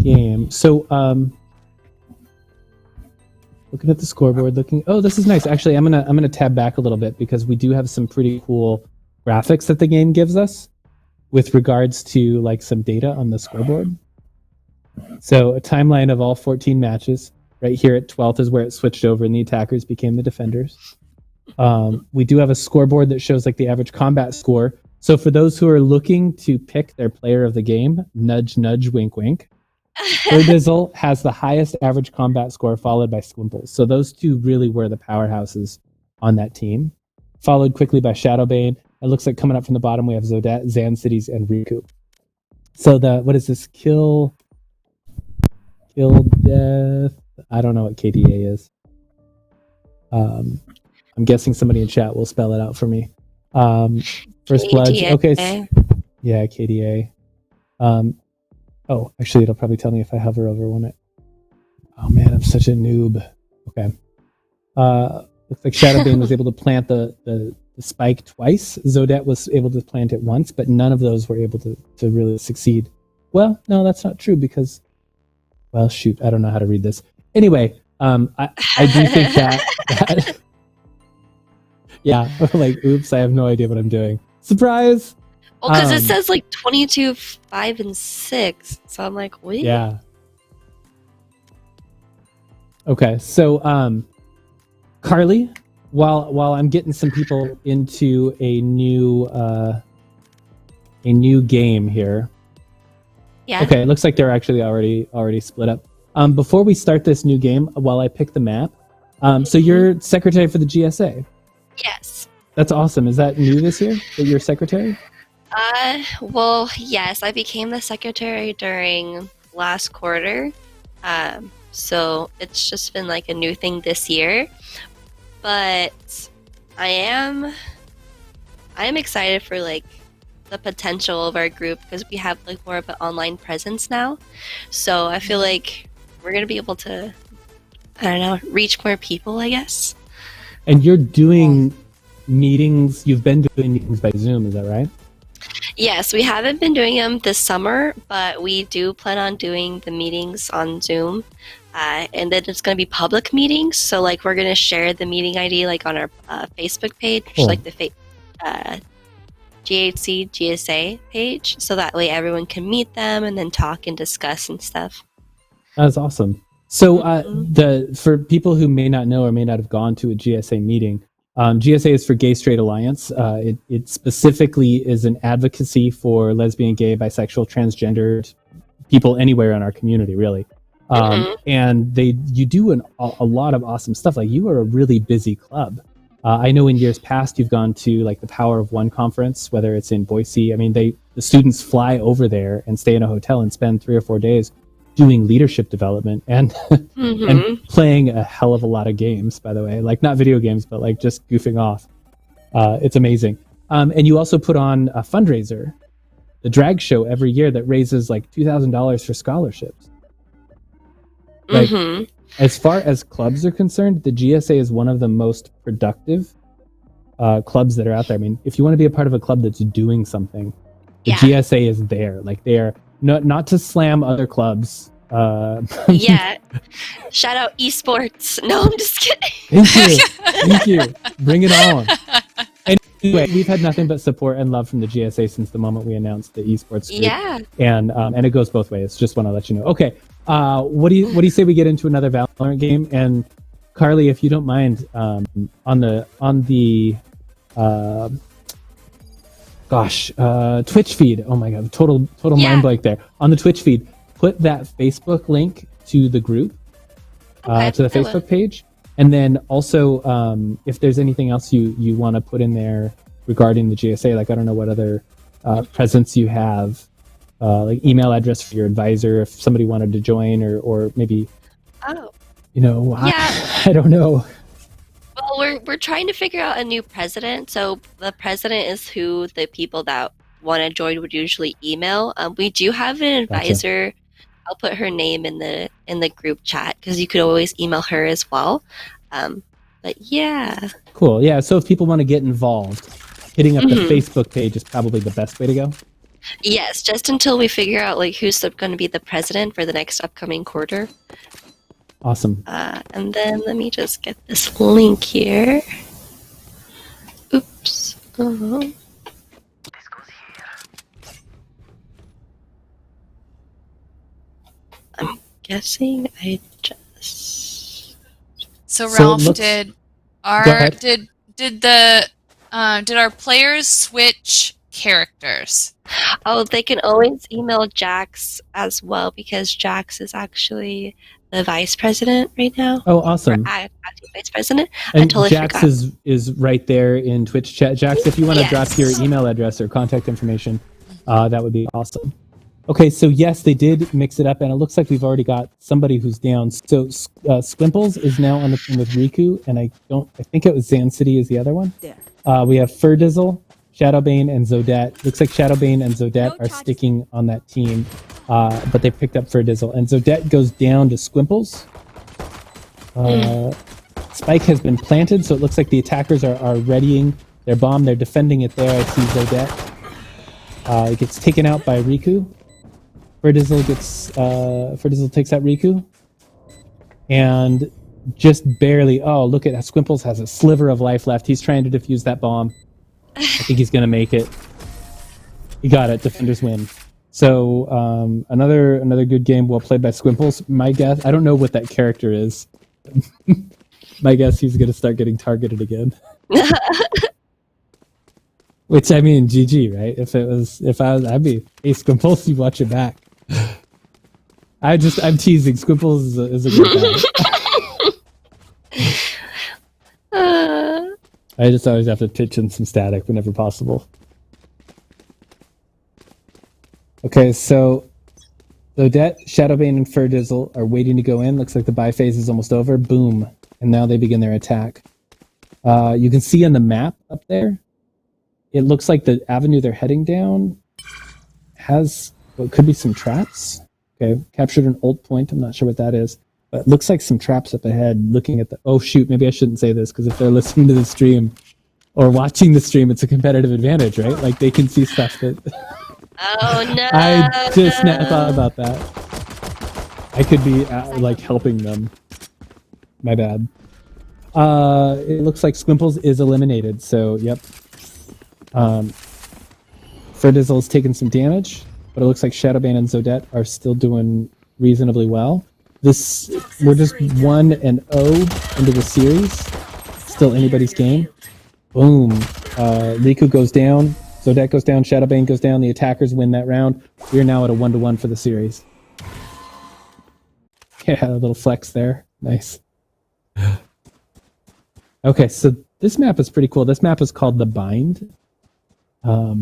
game, so looking at the scoreboard, oh, this is nice. Actually, I'm gonna tab back a little bit because we do have some pretty cool graphics that the game gives us with regards to like some data on the scoreboard. So a timeline of all 14 matches. Right here at 12th is where it switched over and the attackers became the defenders. We do have a scoreboard that shows like the average combat score. So for those who are looking to pick their player of the game, nudge, nudge, wink, wink. Ferdizzle has the highest average combat score, followed by Squimples. So those two really were the powerhouses on that team. Followed quickly by Shadowbane. It looks like coming up from the bottom we have Zodette, Zan Cities, and Raikou. So what is this? Kill death. I don't know what KDA is. I'm guessing somebody in chat will spell it out for me. First blood. Okay. Yeah, KDA. Oh, actually, it'll probably tell me if I hover over one. Oh man, I'm such a noob. Okay. Looks like Shadowbane was able to plant the spike twice. Zodette was able to plant it once, but none of those were able to really succeed. Well, no, that's not true because, well, shoot, I don't know how to read this. Anyway, I do think that yeah, like, oops, I have no idea what I'm doing. Surprise! Well, because it says like 22, 5, and 6, so I'm like, wait. Yeah. Okay, so Carlee, while I'm getting some people into a new game here. Yeah. Okay, it looks like they're actually already split up. Before we start this new game, while I pick the map, so you're secretary for the GSA? Yes. That's awesome. Is that new this year that you're secretary? Well, yes, I became the secretary during last quarter. So it's just been like a new thing this year. But I am excited for like the potential of our group because we have like more of an online presence now. So I feel like we're gonna be able to, I don't know, reach more people, I guess. And you're doing meetings. You've been doing meetings by Zoom, is that right? Yes, we haven't been doing them this summer, but we do plan on doing the meetings on Zoom. And then it's going to be public meetings. So, like, we're going to share the meeting ID, like, on our Facebook page, cool. like the GHC GSA page, so that way everyone can meet them and then talk and discuss and stuff. That's awesome. So for people who may not know or may not have gone to a GSA meeting, GSA is for Gay Straight Alliance. It specifically is an advocacy for lesbian, gay, bisexual, transgendered people anywhere in our community, really. And you do a lot of awesome stuff. Like, you are a really busy club. I know in years past you've gone to like the Power of One conference, whether it's in Boise. I mean, the students fly over there and stay in a hotel and spend 3 or 4 days doing leadership development and and playing a hell of a lot of games, by the way, like not video games, but like just goofing off. It's amazing. And you also put on a fundraiser, the drag show, every year that raises like $2,000 for scholarships. Like, as far as clubs are concerned, the GSA is one of the most productive clubs that are out there. I mean, if you want to be a part of a club that's doing something, the GSA is there. Like, they are not to slam other clubs. Yeah. Shout out esports. No, I'm just kidding. Thank you. Bring it on. Anyway, we've had nothing but support and love from the GSA since the moment we announced the esports group. Yeah. And it goes both ways. Just want to let you know. Okay. What do you say we get into another Valorant game? And Carlee, if you don't mind, on the Twitch feed. Oh my god, total mind blank there. On the Twitch feed, put that Facebook link to the group, to the Facebook page, and then also if there's anything else you want to put in there regarding the GSA, like I don't know what other presence you have, like email address for your advisor if somebody wanted to join, or maybe I don't know. Well, we're trying to figure out a new president. So the president is who the people that want to join would usually email. We do have an advisor. Gotcha. I'll put her name in the group chat because you could always email her as well. But yeah. Cool. Yeah. So if people want to get involved, hitting up the Facebook page is probably the best way to go. Yes, just until we figure out like who's going to be the president for the next upcoming quarter. Awesome. And then let me just get this link here. Oops. I'm guessing I just. So Ralph, did our players switch characters? Oh, they can always email Jax as well because Jax is actually the vice president right now. Oh, awesome! Acting vice president. And Jax is right there in Twitch chat. Jax, if you want to drop your email address or contact information, that would be awesome. Okay, so yes, they did mix it up, and it looks like we've already got somebody who's down. So Squimples is now on the team with Riku, and I think it was Zan City is the other one. We have Ferdizzle, Shadowbane, and Zodette. Looks like Shadowbane and Zodette are sticking on that team, but they picked up Ferdizzle. And Zodette goes down to Squimples. Spike has been planted, so it looks like the attackers are readying their bomb. They're defending it there. I see Zodette. It gets taken out by Riku. Ferdizzle takes out Riku. And just barely, look at how Squimples has a sliver of life left. He's trying to defuse that bomb. I think he's going to make it. He got it. Defenders win. So another good game well played by Squimples. My guess, I don't know what that character is. My guess he's going to start getting targeted again. Which, I mean, GG, right? I'd be, hey, Squimples, you watch it back. I'm teasing. Squimples is a good guy. I just always have to pitch in some static whenever possible. Okay, so Odette, Shadowbane, and Ferdizzle are waiting to go in. Looks like the buy phase is almost over. Boom. And now they begin their attack. You can see on the map up there, it looks like the avenue they're heading down has what could be some traps. Okay, captured an ult point. I'm not sure what that is. But it looks like some traps up ahead looking at the... Oh, shoot, maybe I shouldn't say this because if they're listening to the stream or watching the stream, it's a competitive advantage, right? Like, they can see stuff that... Oh, no. I just never thought about that. I could be, helping them. My bad. It looks like Squimples is eliminated, so, yep. Ferdizzle's taken some damage, but it looks like Shadowbane and Zodette are still doing reasonably well. We're just 1-0 into the series. Still anybody's game. Boom. Riku goes down. Zodette goes down. Shadowbane goes down. The attackers win that round. We are now at a 1-1 for the series. Yeah, a little flex there. Nice. Okay, so this map is pretty cool. This map is called The Bind. Are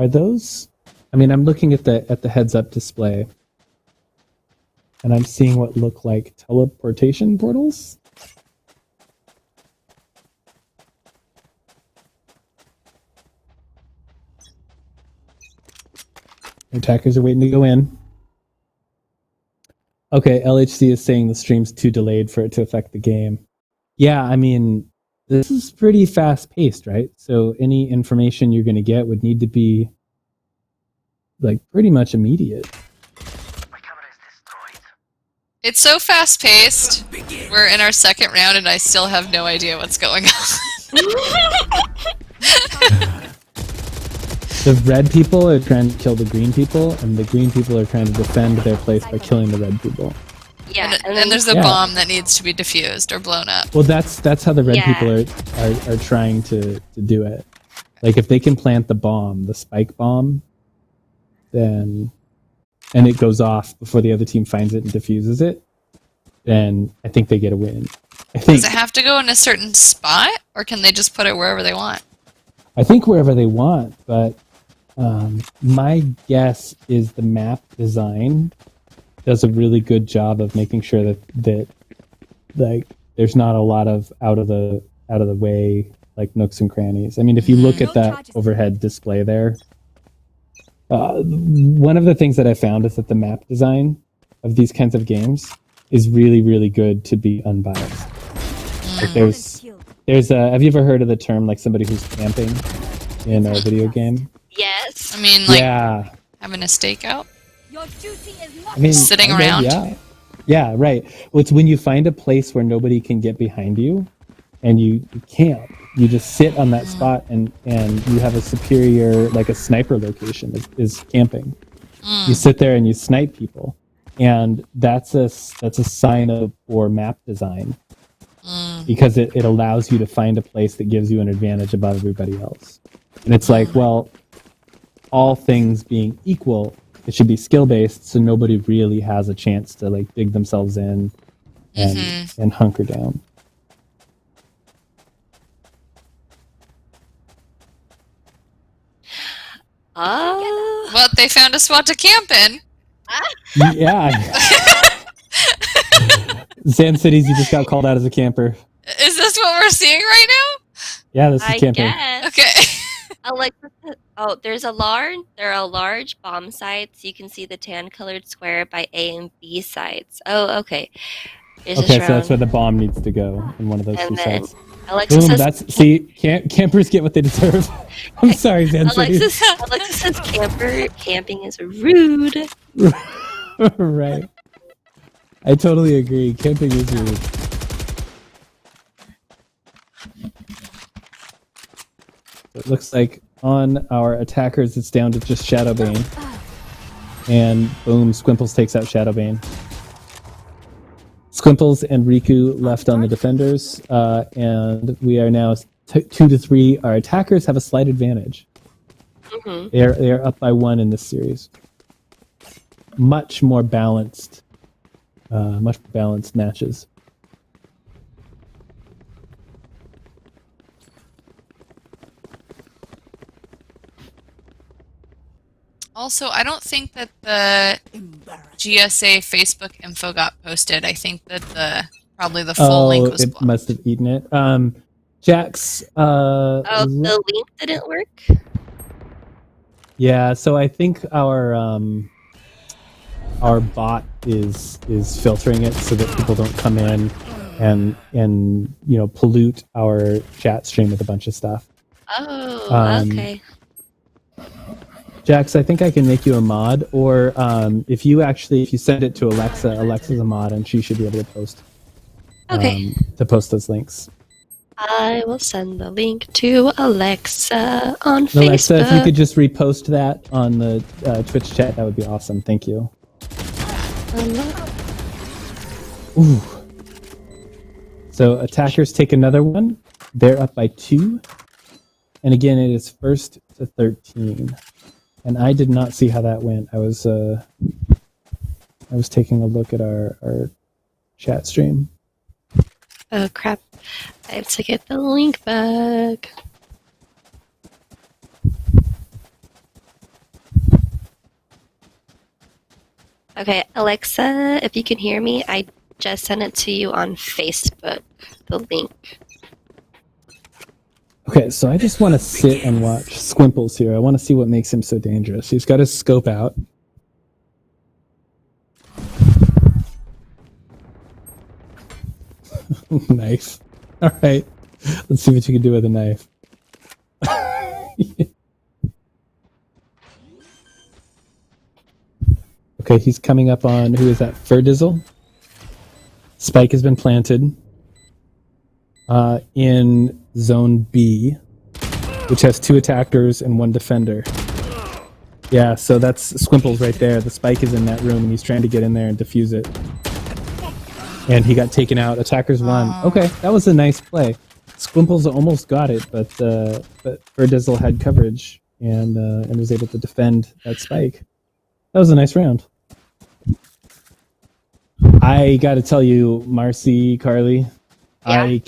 those... I mean, I'm looking at the heads-up display, and I'm seeing what look like teleportation portals. Attackers are waiting to go in. Okay, LHC is saying the stream's too delayed for it to affect the game. Yeah, I mean, this is pretty fast-paced, right? So any information you're going to get would need to be like pretty much immediate. It's so fast-paced. We're in our second round and I still have no idea what's going on. The red people are trying to kill the green people, and the green people are trying to defend their place by killing the red people. Yeah, and then there's a bomb that needs to be defused or blown up. Well, that's how the red people are trying to do it. Like, if they can plant the bomb, the spike bomb, then, and it goes off before the other team finds it and defuses it, then I think they get a win. Does it have to go in a certain spot, or can they just put it wherever they want? I think wherever they want, but my guess is the map design does a really good job of making sure that like there's not a lot of out of the way like nooks and crannies. I mean, if you look at that overhead display there, one of the things that I found is that the map design of these kinds of games is really, really good to be unbiased. Like there's have you ever heard of the term like somebody who's camping in a video game? Yes. I mean, like having a stakeout? Your duty is not sitting around? Yeah, right. Well, it's when you find a place where nobody can get behind you and you camp. You just sit on that spot and you have a superior, like a sniper location is camping. You sit there and you snipe people. And that's a sign of poor map design. Because it allows you to find a place that gives you an advantage above everybody else. And it's like, well, all things being equal, it should be skill-based, so nobody really has a chance to like dig themselves in and hunker down. Well, they found a spot to camp in. Yeah. Sand Cities, you just got called out as a camper. Is this what we're seeing right now? Yeah, this is camping. Guess. Okay. There are large bomb sites. You can see the tan-colored square by A and B sites. Oh, okay. So that's where the bomb needs to go in one of those two sites. Alexis says, campers get what they deserve. I'm sorry, Xanthity. Alexis says camping is rude. Right. I totally agree. Camping is rude. It looks like on our attackers, it's down to just Shadowbane. And boom, Squimples takes out Shadowbane. Squimples and Riku left on the defenders, and we are now 2-3. Our attackers have a slight advantage. They are up by 1 in this series. Much more balanced matches. Also, I don't think that the GSA Facebook info got posted. I think that probably the full link was blocked. It must have eaten it. Jax. The link didn't work? Yeah, so I think our bot is filtering it so that people don't come in and pollute our chat stream with a bunch of stuff. Oh, okay. Jax, I think I can make you a mod, or if you send it to Alexa, Alexa's a mod, and she should be able to post. Okay. To post those links. I will send the link to Alexa on Facebook. Alexa, if you could just repost that on the Twitch chat, that would be awesome. Thank you. Ooh. So attackers take another one. They're up by 2. And again, it is 1st to 13. And I did not see how that went. I was taking a look at our chat stream. Oh crap. I have to get the link back. Okay, Alexa, if you can hear me, I just sent it to you on Facebook, the link. Okay, so I just want to sit and watch Squimples here. I want to see what makes him so dangerous. He's got his scope out. Knife. All right, let's see what you can do with a knife. Okay, he's coming up on, who is that? Ferdizzle. Spike has been planted in Zone B, which has 2 attackers and 1 defender. Yeah, so that's Squimples right there. The Spike is in that room, and he's trying to get in there and defuse it. And he got taken out. Attackers won. Okay, that was a nice play. Squimples almost got it, but Ferdizzle had coverage and was able to defend that Spike. That was a nice round. I got to tell you, Marcy, Carlee, yeah. I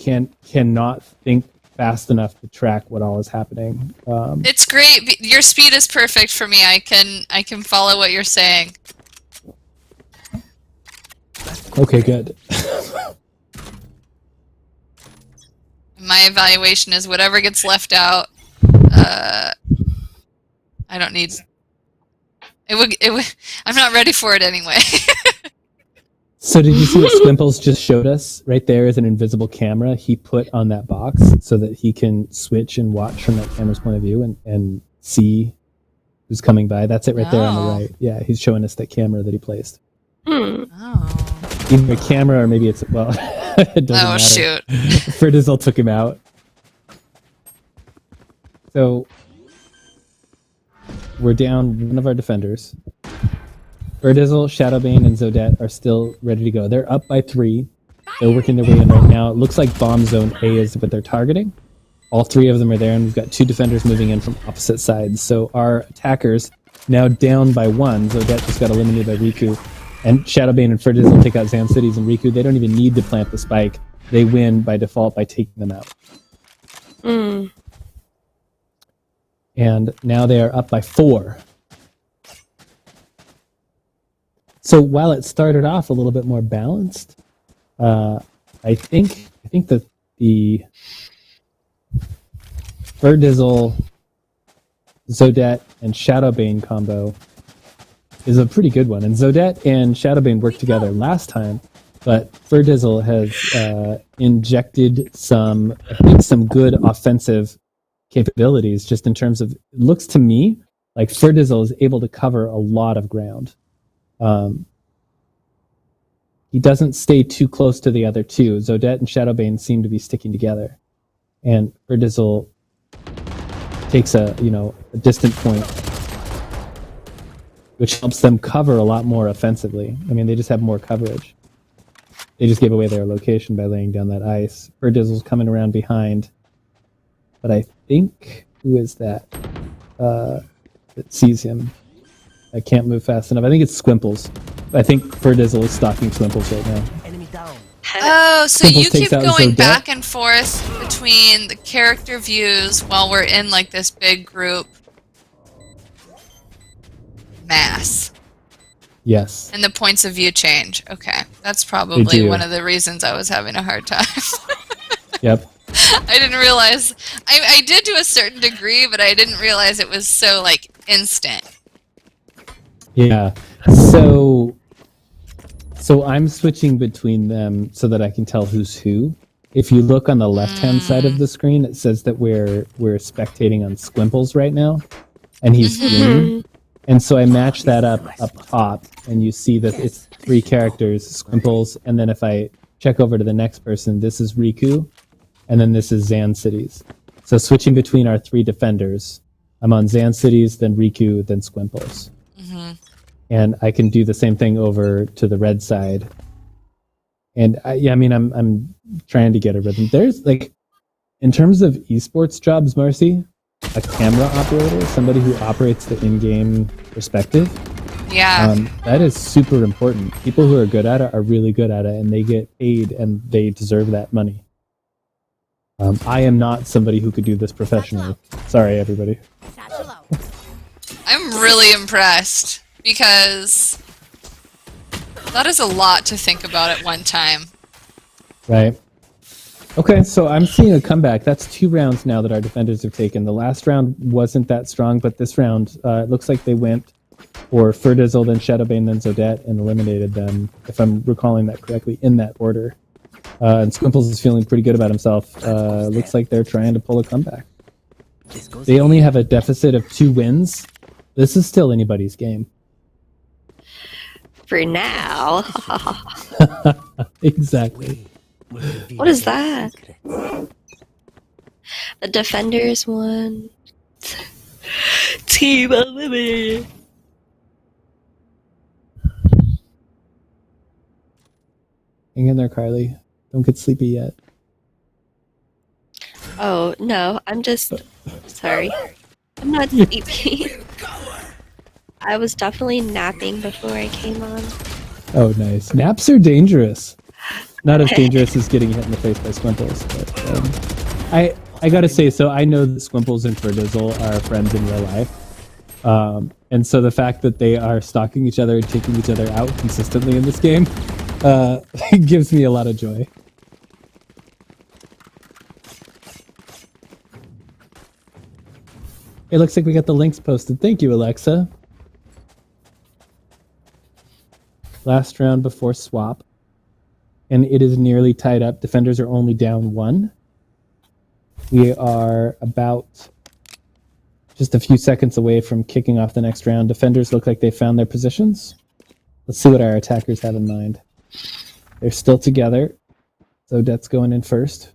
cannot think fast enough to track what all is happening. It's great. Your speed is perfect for me. I can follow what you're saying. Okay, good. My evaluation is whatever gets left out. I don't need. It would. I'm not ready for it anyway. So did you see what Squimples just showed us? Right there is an invisible camera he put on that box so that he can switch and watch from that camera's point of view and see who's coming by. That's it right there on the right. Yeah, he's showing us that camera that he placed. Oh. Either a camera or maybe it's, well, it doesn't matter. Shoot. Ferdizzle took him out. So we're down one of our defenders. Ferdizzle, Shadowbane, and Zodette are still ready to go. They're up by 3. They're working their way in right now. It looks like Bomb Zone A is what they're targeting. All 3 of them are there, and we've got 2 defenders moving in from opposite sides. So our attackers now down by 1. Zodette just got eliminated by Riku. And Shadowbane and Ferdizzle take out Zan Cities and Riku. They don't even need to plant the spike. They win by default by taking them out. And now they are up by 4. So while it started off a little bit more balanced, I think that the Ferdizzle, Zodette, and Shadowbane combo is a pretty good one. And Zodette and Shadowbane worked together last time, but Ferdizzle has injected some good offensive capabilities just in terms of, it looks to me like Ferdizzle is able to cover a lot of ground. He doesn't stay too close to the other 2. Zodette and Shadowbane seem to be sticking together, and Ferdizzle takes a distant point, which helps them cover a lot more offensively. I mean, they just have more coverage. They just gave away their location by laying down that ice. Ferdizzle's coming around behind, but I think, who is that that sees him? I can't move fast enough. I think it's Squimples. I think Ferdizzle is stalking Squimples right now. Enemy down. Oh, so Squimples you keep takes out going Zodette. back and forth between the character views while we're in like this big group mass. Yes. And the points of view change. Okay. That's probably one of the reasons I was having a hard time. Yep. I didn't realize. I did to a certain degree, but I didn't realize it was so like instant. Yeah. So I'm switching between them so that I can tell who's who. If you look on the left-hand side of the screen, it says that we're spectating on Squimples right now, and he's green. And so I match that up top, and you see that it's 3 characters, Squimples, and then if I check over to the next person, this is Riku, and then this is Zan Cities. So switching between our 3 defenders, I'm on Zan Cities, then Riku, then Squimples. Mm-hmm. And I can do the same thing over to the red side. And I'm trying to get a rhythm. There's like, in terms of esports jobs, Marcy, a camera operator, somebody who operates the in-game perspective. Yeah. That is super important. People who are good at it are really good at it, and they get paid, and they deserve that money. I am not somebody who could do this professionally. Sorry, everybody. I'm really impressed because that is a lot to think about at one time. Right. Okay, so I'm seeing a comeback. That's 2 rounds now that our defenders have taken. The last round wasn't that strong, but this round, it looks like they went for Ferdizzle, then Shadowbane, then Zodette, and eliminated them, if I'm recalling that correctly, in that order. And Squimples is feeling pretty good about himself. Looks like they're trying to pull a comeback. They only have a deficit of 2 wins. This is still anybody's game. For now. Exactly. What is that? The Defenders won. Team eliminated. Hang in there, Carlee. Don't get sleepy yet. Oh, no, I'm just... Sorry. I'm not sleepy. I was definitely napping before I came on. Oh, nice. Naps are dangerous. Not as dangerous as getting hit in the face by Squimples, but I gotta say, so I know that Squimples and Ferdizzle are friends in real life. And so the fact that they are stalking each other and taking each other out consistently in this game gives me a lot of joy. It looks like we got the links posted. Thank you, Alexa. Last round before swap. And it is nearly tied up. Defenders are only down 1. We are about just a few seconds away from kicking off the next round. Defenders look like they found their positions. Let's see what our attackers have in mind. They're still together. Zodette's going in first.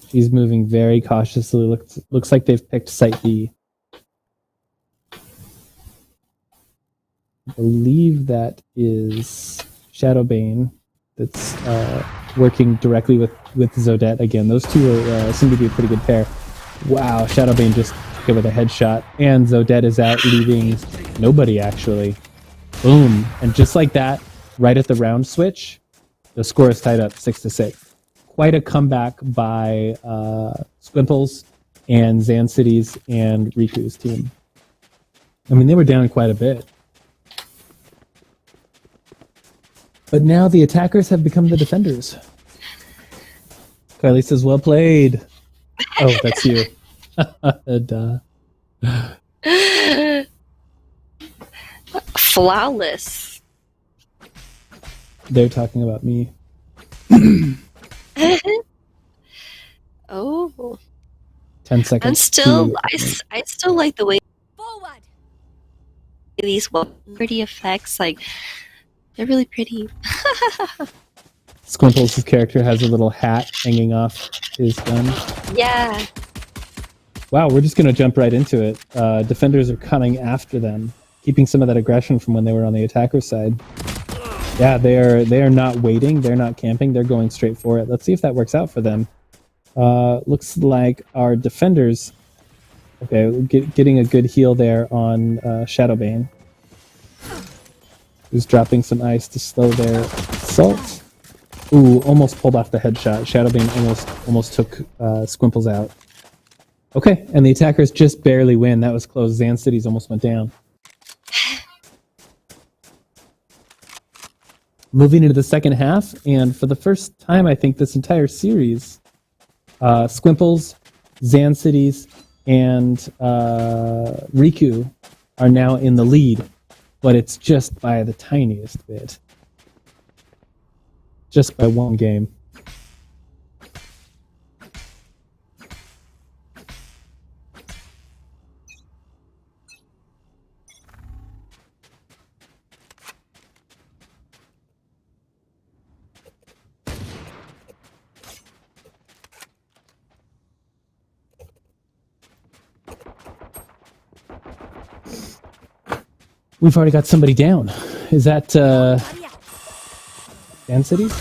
She's moving very cautiously. Looks like they've picked Site B. I believe that is Shadowbane that's working directly with Zodette again. Those two seem to be a pretty good pair. Wow, Shadowbane just took it with a headshot, and Zodette is out, leaving nobody, actually. Boom. And just like that, right at the round switch, the score is tied up 6-6. Quite a comeback by Squimples and Zan Cities and Riku's team. I mean, they were down quite a bit. But now the attackers have become the defenders. Carlee says, well played. Oh, that's you. Duh. Flawless. They're talking about me. Oh. 10 seconds. I'm still, I still like the way Forward. these pretty effects, like, they're really pretty. Squimples' character has a little hat hanging off his gun. Yeah. Wow, we're just going to jump right into it. Defenders are coming after them, keeping some of that aggression from when they were on the attacker side. Yeah, they are not waiting. They're not camping. They're going straight for it. Let's see if that works out for them. Looks like our defenders... Okay, getting a good heal there on Shadowbane, who's dropping some ice to slow their assault. Ooh, almost pulled off the headshot. Shadowbane almost took Squimples out. Okay, and the attackers just barely win. That was close. Zan Cities almost went down. Moving into the second half, and for the first time, I think, this entire series, Squimples, Zan Cities, and Riku are now in the lead, but it's just by the tiniest bit. Just by one game. we've already got somebody down. Is that Dan Cities?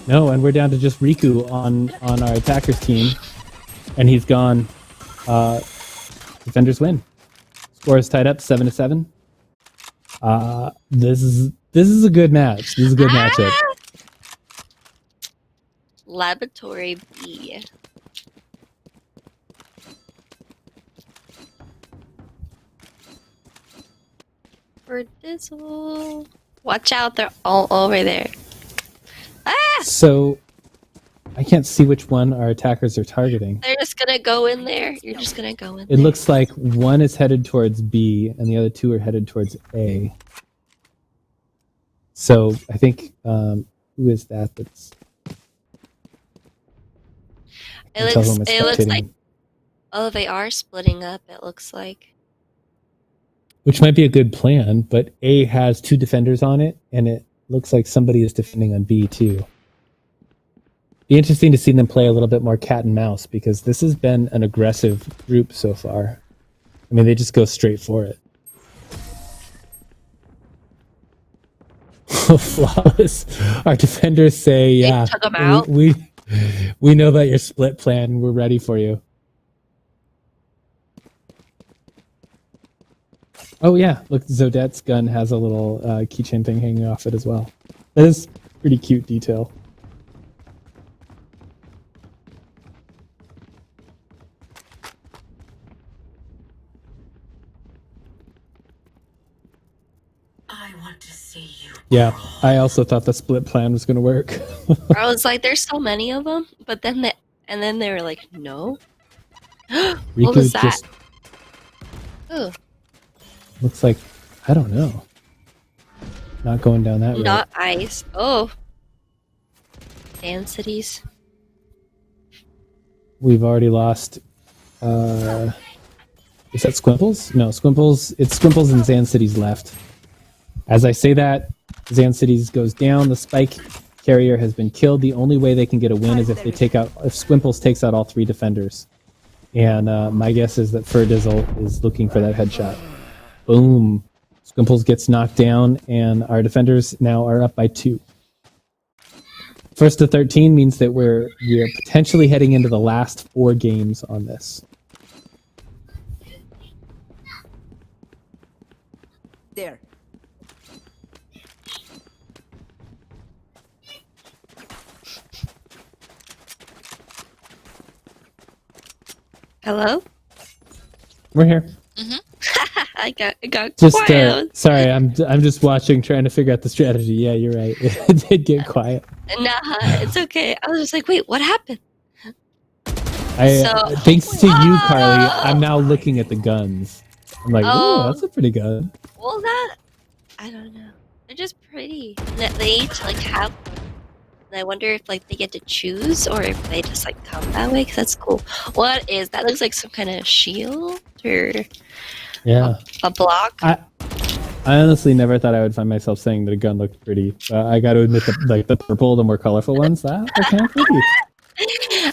No, and we're down to just Riku on our attackers team, and he's gone. Defenders win. Score is tied up 7-7. This is a good match. This is a good matchup. Laboratory B. For Dizzle. Watch out, they're all over there. Ah! So, I can't see which one our attackers are targeting. They're just gonna go in there. You're just gonna go in It there. looks like one is headed towards B, and the other two are headed towards A. So, I think, who is that that's... It looks like... Oh, they are splitting up, it looks like. Which might be a good plan, but A has 2 defenders on it, and it looks like somebody is defending on B too. Be interesting to see them play a little bit more cat and mouse, because this has been an aggressive group so far. I mean, they just go straight for it. Flawless. Our defenders say, yeah, took 'em out. we know about your split plan. We're ready for you. Oh yeah, look, Zodette's gun has a little keychain thing hanging off it as well. That is pretty cute detail. I want to see you. Yeah, I also thought the split plan was going to work. I was like, there's so many of them, but then they were like, no. What was that? Just Ooh. looks like, I don't know. Not going down that road. Not ice. Oh. Densities. We've already lost. Is that Squimples? No, Squimples. It's Squimples and Zan Cities left. As I say that, Zan Cities goes down. The spike carrier has been killed. The only way they can get a win is if Squimples takes out all 3 defenders. And my guess is that Ferdizzle is looking for that headshot. Boom. Squimples gets knocked down, and our defenders now are up by 2. First to 13 means that we are potentially heading into the last 4 games on this. There. Hello? We're here. I got Just quiet. sorry, I'm just watching, trying to figure out the strategy. Yeah, you're right. It did get quiet. Nah, it's okay. I was just like, wait, what happened? Thanks to you, Carlee, I'm now looking at the guns. I'm like, oh, that's a pretty gun. Well, I don't know. They're just pretty. They each have. And I wonder if they get to choose or if they just come that way. Cause that's cool. What is that? Looks like some kind of shield or a block. I honestly never thought I would find myself saying that a gun looked pretty. I got to admit, the purple, the more colorful ones, that are kind of pretty.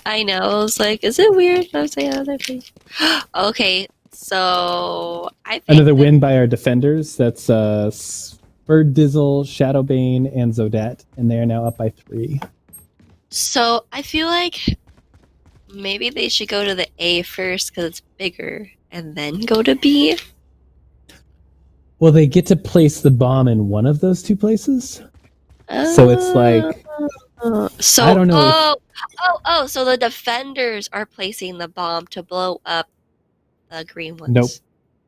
I know. I was like, is it weird? I was saying other things. Okay, so I think another win by our defenders. That's Ferdizzle, Shadowbane, and Zodette, and they are now up by 3. So I feel like maybe they should go to the A first because it's bigger, and then go to B. Well, they get to place the bomb in one of those 2 places. So it's like, so I don't know. So the defenders are placing the bomb to blow up the green ones. Nope,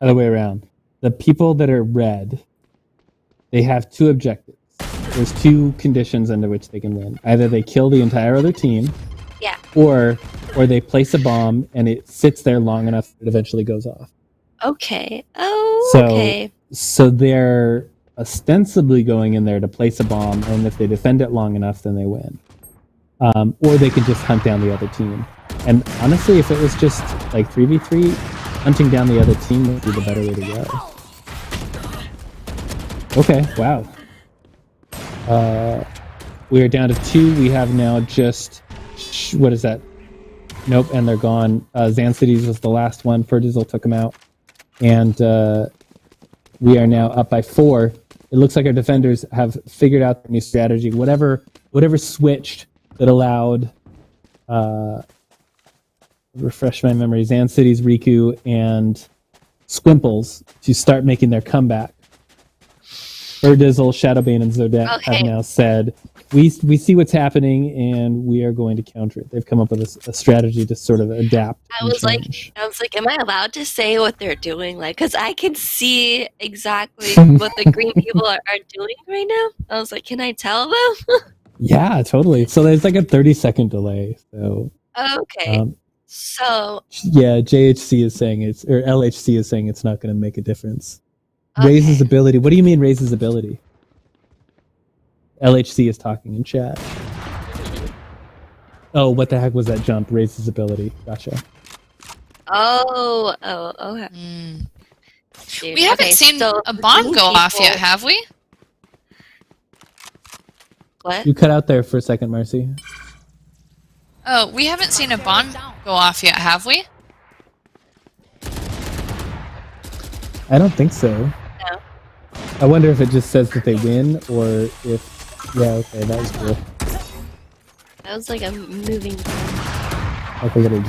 other way around. The people that are red, they have 2 objectives. There's 2 conditions under which they can win. Either they kill the entire other team, yeah, or they place a bomb and it sits there long enough that it eventually goes off. Okay. Okay. So they're ostensibly going in there to place a bomb, and if they defend it long enough, then they win. Or they can just hunt down the other team. And honestly, if it was just 3v3, hunting down the other team would be the better way to go. Okay, wow. We are down to 2. We have now just... What is that? Nope, and they're gone. Zan Cities was the last one. Ferdizzle took them out. And we are now up by 4. It looks like our defenders have figured out their new strategy. Whatever switched that allowed, refresh my memory, Zan City's Riku and Squimples to start making their comeback. Urdizzle, Shadowbane, and Zodet have now said, we see what's happening and we are going to counter it. They've come up with a strategy to sort of adapt. I was like, am I allowed to say what they're doing? Like, because I can see exactly what the green people are doing right now. I was like, can I tell them? Yeah, totally. So there's like a 30-second delay. So okay. So yeah, JHC is saying LHC is saying it's not going to make a difference. Raises ability. What do you mean raises ability? LHC is talking in chat. Oh, what the heck was that jump? Raises ability. Gotcha. Oh, okay. Dude, we haven't seen a bomb go off yet, have we? What? You cut out there for a second, Marcy. Oh, we haven't seen a bomb go off yet, have we? I don't think so. No. I wonder if it just says that they win, or if... Yeah, okay, that was cool. That was like a moving... I think it a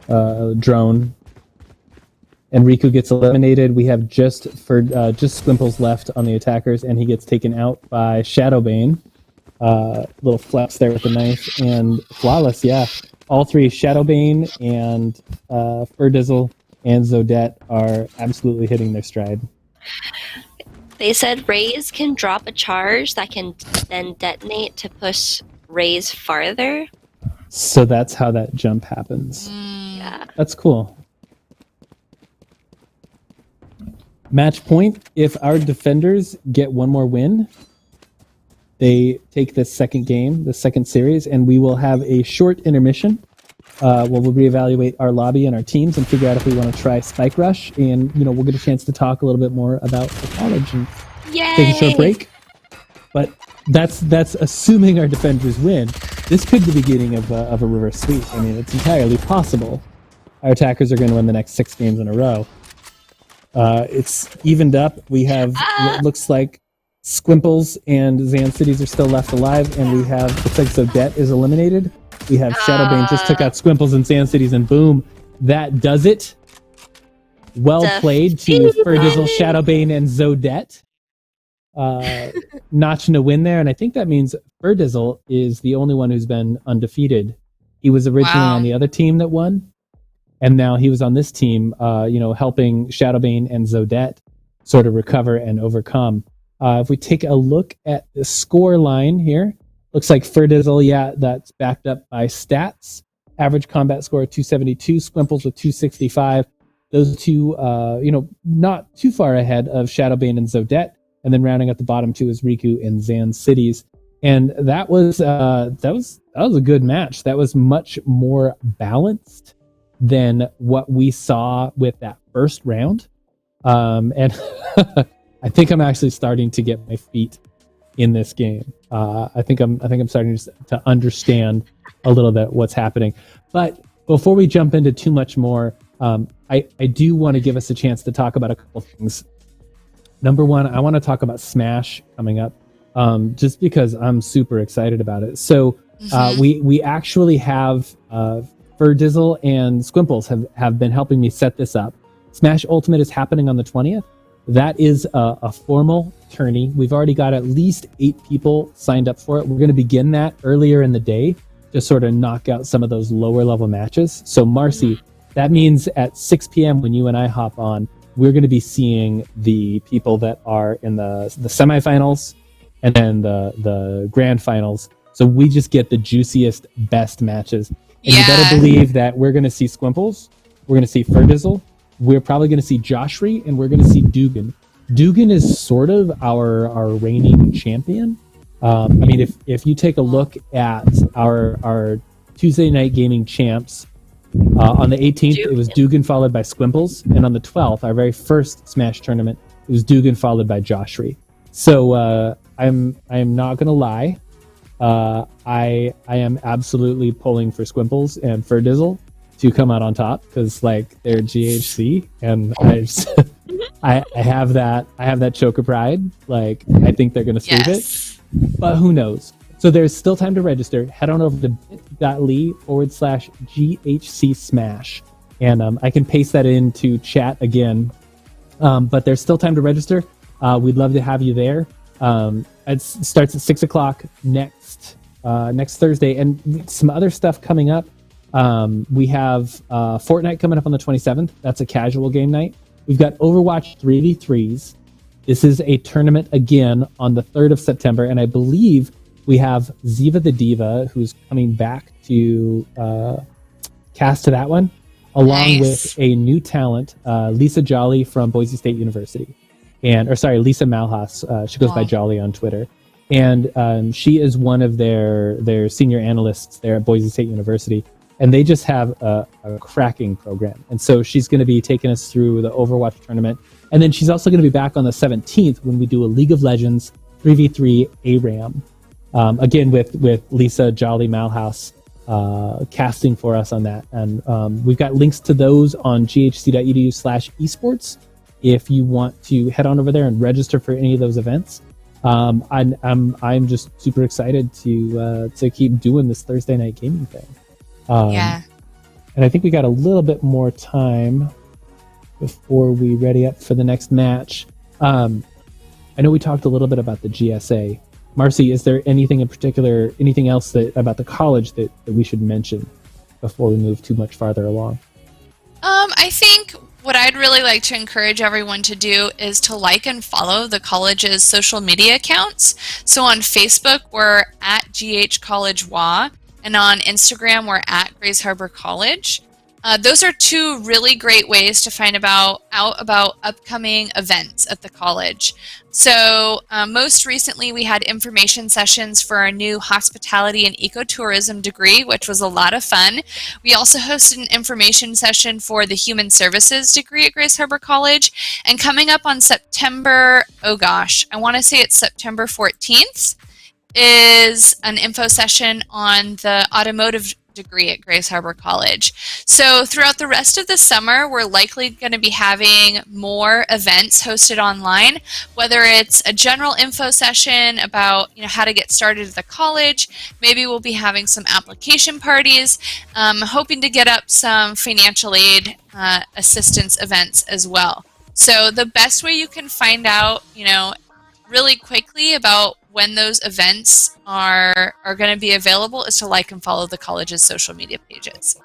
droid. Drone. And Riku gets eliminated. We have just Squimples left on the attackers, and he gets taken out by Shadowbane. Little flex there with the knife, and flawless, yeah. All 3, Shadowbane and Urdizzle and Zodet, are absolutely hitting their stride. They said Raze can drop a charge that can then detonate to push Raze farther. So that's how that jump happens. Yeah. That's cool. Match point. If our defenders get one more win, they take this second game, the second series, and we will have a short intermission. We'll reevaluate our lobby and our teams and figure out if we want to try Spike Rush, and we'll get a chance to talk a little bit more about the college and take a short break. But that's assuming our defenders win. This could be the beginning of a reverse sweep. I mean, it's entirely possible. Our attackers are going to win the next 6 games in a row. It's evened up. We have what looks like Squimples and Zan Cities are still left alive, and we have, looks like Zodet is eliminated. We have Shadowbane just took out Squimples and Zan Cities, and boom, that does it. Well played to Urdizzle, Shadowbane, and Zodet. Notching a win there, and I think that means Urdizzle is the only one who's been undefeated. He was originally on the other team that won, and now he was on this team, helping Shadowbane and Zodet sort of recover and overcome. If we take a look at the score line here, looks like Urdizzle, that's backed up by stats. Average combat score of 272, Squimples with 265. Those two, not too far ahead of Shadowbane and Zodet. And then rounding at the bottom 2 is Riku and Zan Cities. And that was a good match. That was much more balanced than what we saw with that first round. And I think I'm actually starting to get my feet in this game. I think I'm starting to understand a little bit what's happening. But before we jump into too much more, I do want to give us a chance to talk about a couple things. Number one, I want to talk about Smash coming up, just because I'm super excited about it. So we actually have Urdizzle and Squimples have been helping me set this up. Smash Ultimate is happening on the 20th. That is a formal tourney. We've already got at least 8 people signed up for it. We're going to begin that earlier in the day to sort of knock out some of those lower level matches. So Marcy, that means at 6 p.m. when you and I hop on, we're going to be seeing the people that are in the semifinals and then the grand finals. So we just get the juiciest, best matches. And you better believe that we're going to see Squimples, we're going to see Urdizzle, we're probably going to see Joshry, and we're going to see Dugan. Dugan is sort of our reigning champion. I mean, if you take a look at our Tuesday night gaming champs, on the 18th, it was Dugan followed by Squimples, and on the 12th, our very first Smash tournament, it was Dugan followed by Joshry. So I'm not going to lie. I am absolutely pulling for Squimples and Urdizzle to come out on top because they're GHC, and I have that choker pride. Like, I think they're going to sweep it, but who knows? So there's still time to register. Head on over to bit.ly/GHC Smash. And I can paste that into chat again. But there's still time to register. We'd love to have you there. It starts at 6 o'clock next Thursday. And some other stuff coming up. We have Fortnite coming up on the 27th. That's a casual game night. We've got Overwatch 3v3s. This is a tournament again on the 3rd of September. And I believe we have Ziva the Diva, who's coming back to cast to that one, along with a new talent, Lisa Jolly from Boise State University. Lisa Malhas. She goes by Jolly on Twitter. And she is one of their senior analysts there at Boise State University. And they just have a cracking program. And so she's going to be taking us through the Overwatch tournament. And then she's also going to be back on the 17th when we do a League of Legends 3v3 ARAM. Again, with Lisa Jolly Malhouse casting for us on that. And we've got links to those on ghc.edu/esports if you want to head on over there and register for any of those events. I'm just super excited to keep doing this Thursday night gaming thing. And I think we got a little bit more time before we ready up for the next match. I know we talked a little bit about the GSA. Marcy, is there anything in particular, anything else about the college that we should mention before we move too much farther along? I think what I'd really like to encourage everyone to do is to like and follow the college's social media accounts. So on Facebook, we're at GH College WA, and on Instagram, we're at Grays Harbor College. Those are two really great ways to find out about upcoming events at the college. So most recently, we had information sessions for our new hospitality and ecotourism degree, which was a lot of fun. We also hosted an information session for the human services degree at Grays Harbor College. And coming up on September 14th, is an info session on the automotive degree at Grays Harbor College. So throughout the rest of the summer, we're likely going to be having more events hosted online, whether it's a general info session about how to get started at the college. Maybe we'll be having some application parties, hoping to get up some financial aid assistance events as well. So the best way you can find out, really quickly about when those events are going to be available is to like and follow the college's social media pages.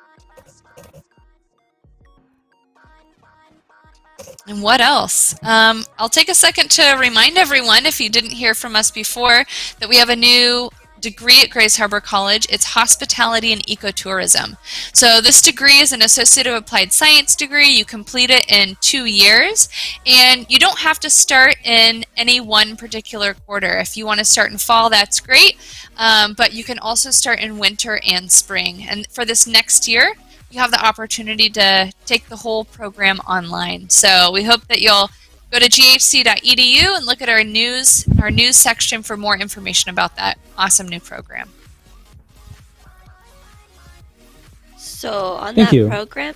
And what else? I'll take a second to remind everyone, if you didn't hear from us before, that we have a new degree at Grays Harbor College. It's hospitality and ecotourism. So this degree is an associate of applied science degree. You complete it in 2 years, and you don't have to start in any one particular quarter. If you want to start in fall, that's great, but you can also start in winter and spring. And for this next year, you have the opportunity to take the whole program online. So we hope that you'll go to ghc.edu and look at our news section for more information about that awesome new program. So on that program,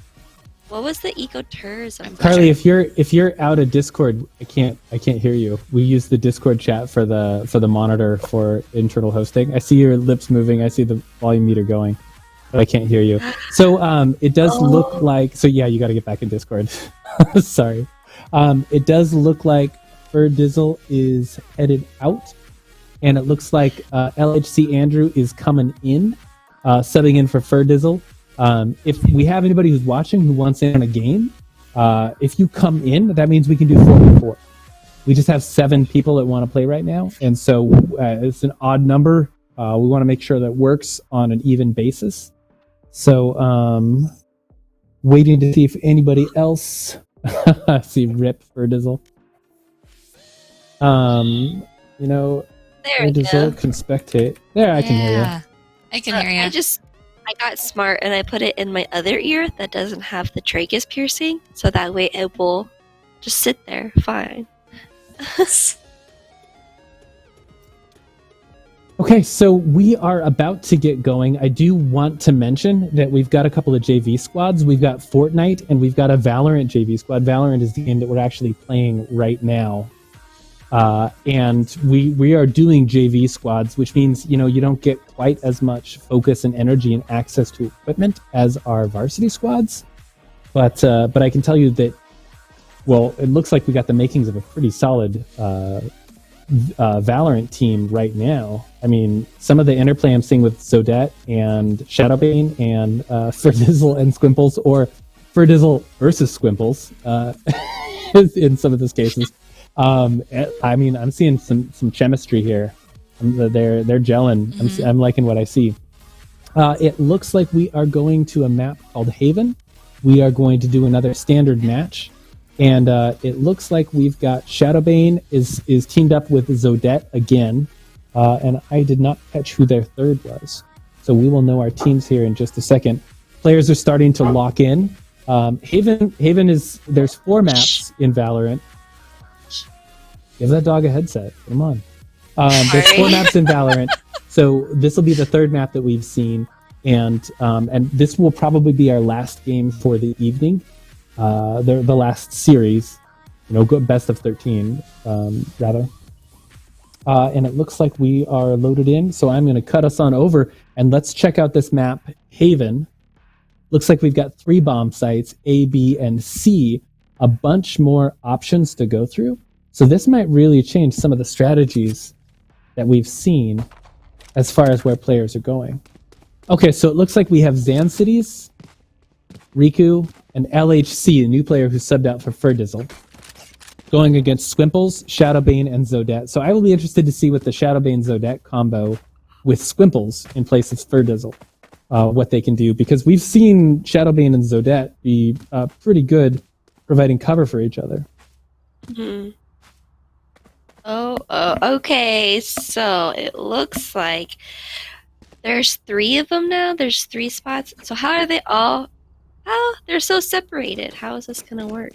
what was the ecotourism? Carlee, if you're out of Discord, I can't hear you. We use the Discord chat for the monitor for internal hosting. I see your lips moving. I see the volume meter going, but I can't hear you. So it does look like. So yeah, you got to get back in Discord. Sorry. It does look like Ferdizzle is headed out, and it looks like LHC Andrew is coming in, subbing in for Ferdizzle. If we have anybody who's watching who wants in on a game, if you come in, that means we can do 4v4. We just have 7 people that want to play right now, and so it's an odd number. We want to make sure that works on an even basis. So, waiting to see if anybody else. See, rip Ferdizzle. Ferdizzle can spectate. There, I can hear you. I can hear you. I got smart and I put it in my other ear that doesn't have the tragus piercing, so that way it will just sit there fine. Okay, so we are about to get going. I do want to mention that we've got a couple of JV squads. We've got Fortnite and we've got a Valorant JV squad. Valorant is the game that we're actually playing right now. And we are doing JV squads, which means, you know, you don't get quite as much focus and energy and access to equipment as our varsity squads. But I can tell you that, well, it looks like we got the makings of a pretty solid Valorant team right now. I mean, some of the interplay I'm seeing with Zodette and Shadowbane and Ferdizzle and Squimples, or Ferdizzle versus Squimples in some of those cases. I mean, I'm seeing some chemistry here. They're gelling. Mm-hmm. I'm liking what I see. It looks like we are going to a map called Haven. We are going to do another standard match. And it looks like we've got Shadowbane is teamed up with Zodette again. And I did not catch who their third was. So we will know our teams here in just a second. Players are starting to lock in. Haven is, there's 4 maps in Valorant. Give that dog a headset. Come on. There's 4 maps in Valorant. So this will be the 3rd map that we've seen. And this will probably be our last game for the evening. The last series, you know, best of 13, rather. And it looks like we are loaded in, so I'm going to cut us on over, and let's check out this map, Haven. Looks like we've got 3 bomb sites, A, B, and C, a bunch more options to go through. So this might really change some of the strategies that we've seen as far as where players are going. Okay, so it looks like we have Zan Cities, Riku, and LHC, the new player who subbed out for Ferdizzle, going against Squimples, Shadowbane, and Zodette. So I will be interested to see what the Shadowbane-Zodette combo with Squimples in place of Ferdizzle, what they can do, because we've seen Shadowbane and Zodette be pretty good providing cover for each other. Mm-hmm. Oh, okay. So it looks like there's 3 of them now. There's 3 spots. So how are they all... Oh, they're so separated. How is this going to work?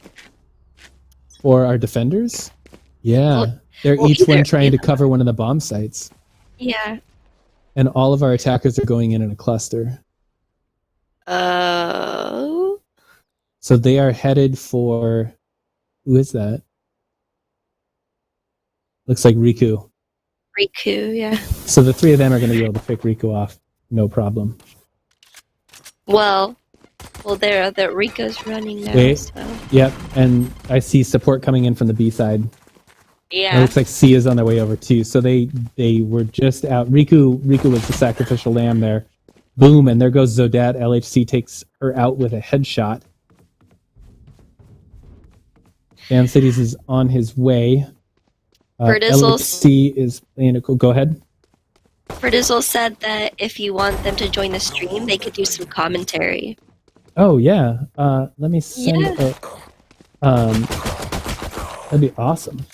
For our defenders? Yeah. Well, they're each one trying to cover one of the bomb sites. Yeah. And all of our attackers are going in a cluster. Oh. So they are headed for... Who is that? Looks like Riku. Riku, yeah. So the 3 of them are going to be able to pick Riku off. No problem. Well, the Riku's running now. Wait. So. Yep, and I see support coming in from the B side. Yeah. It looks like C is on their way over too. So they were just out. Riku was the sacrificial lamb there. Boom, and there goes Zodette. LHC takes her out with a headshot. Dan Cities is on his way. LHC is playing a cool. Go ahead. Ferdizzle said that if you want them to join the stream, they could do some commentary. Oh yeah. Let me send. Yeah. That'd be awesome.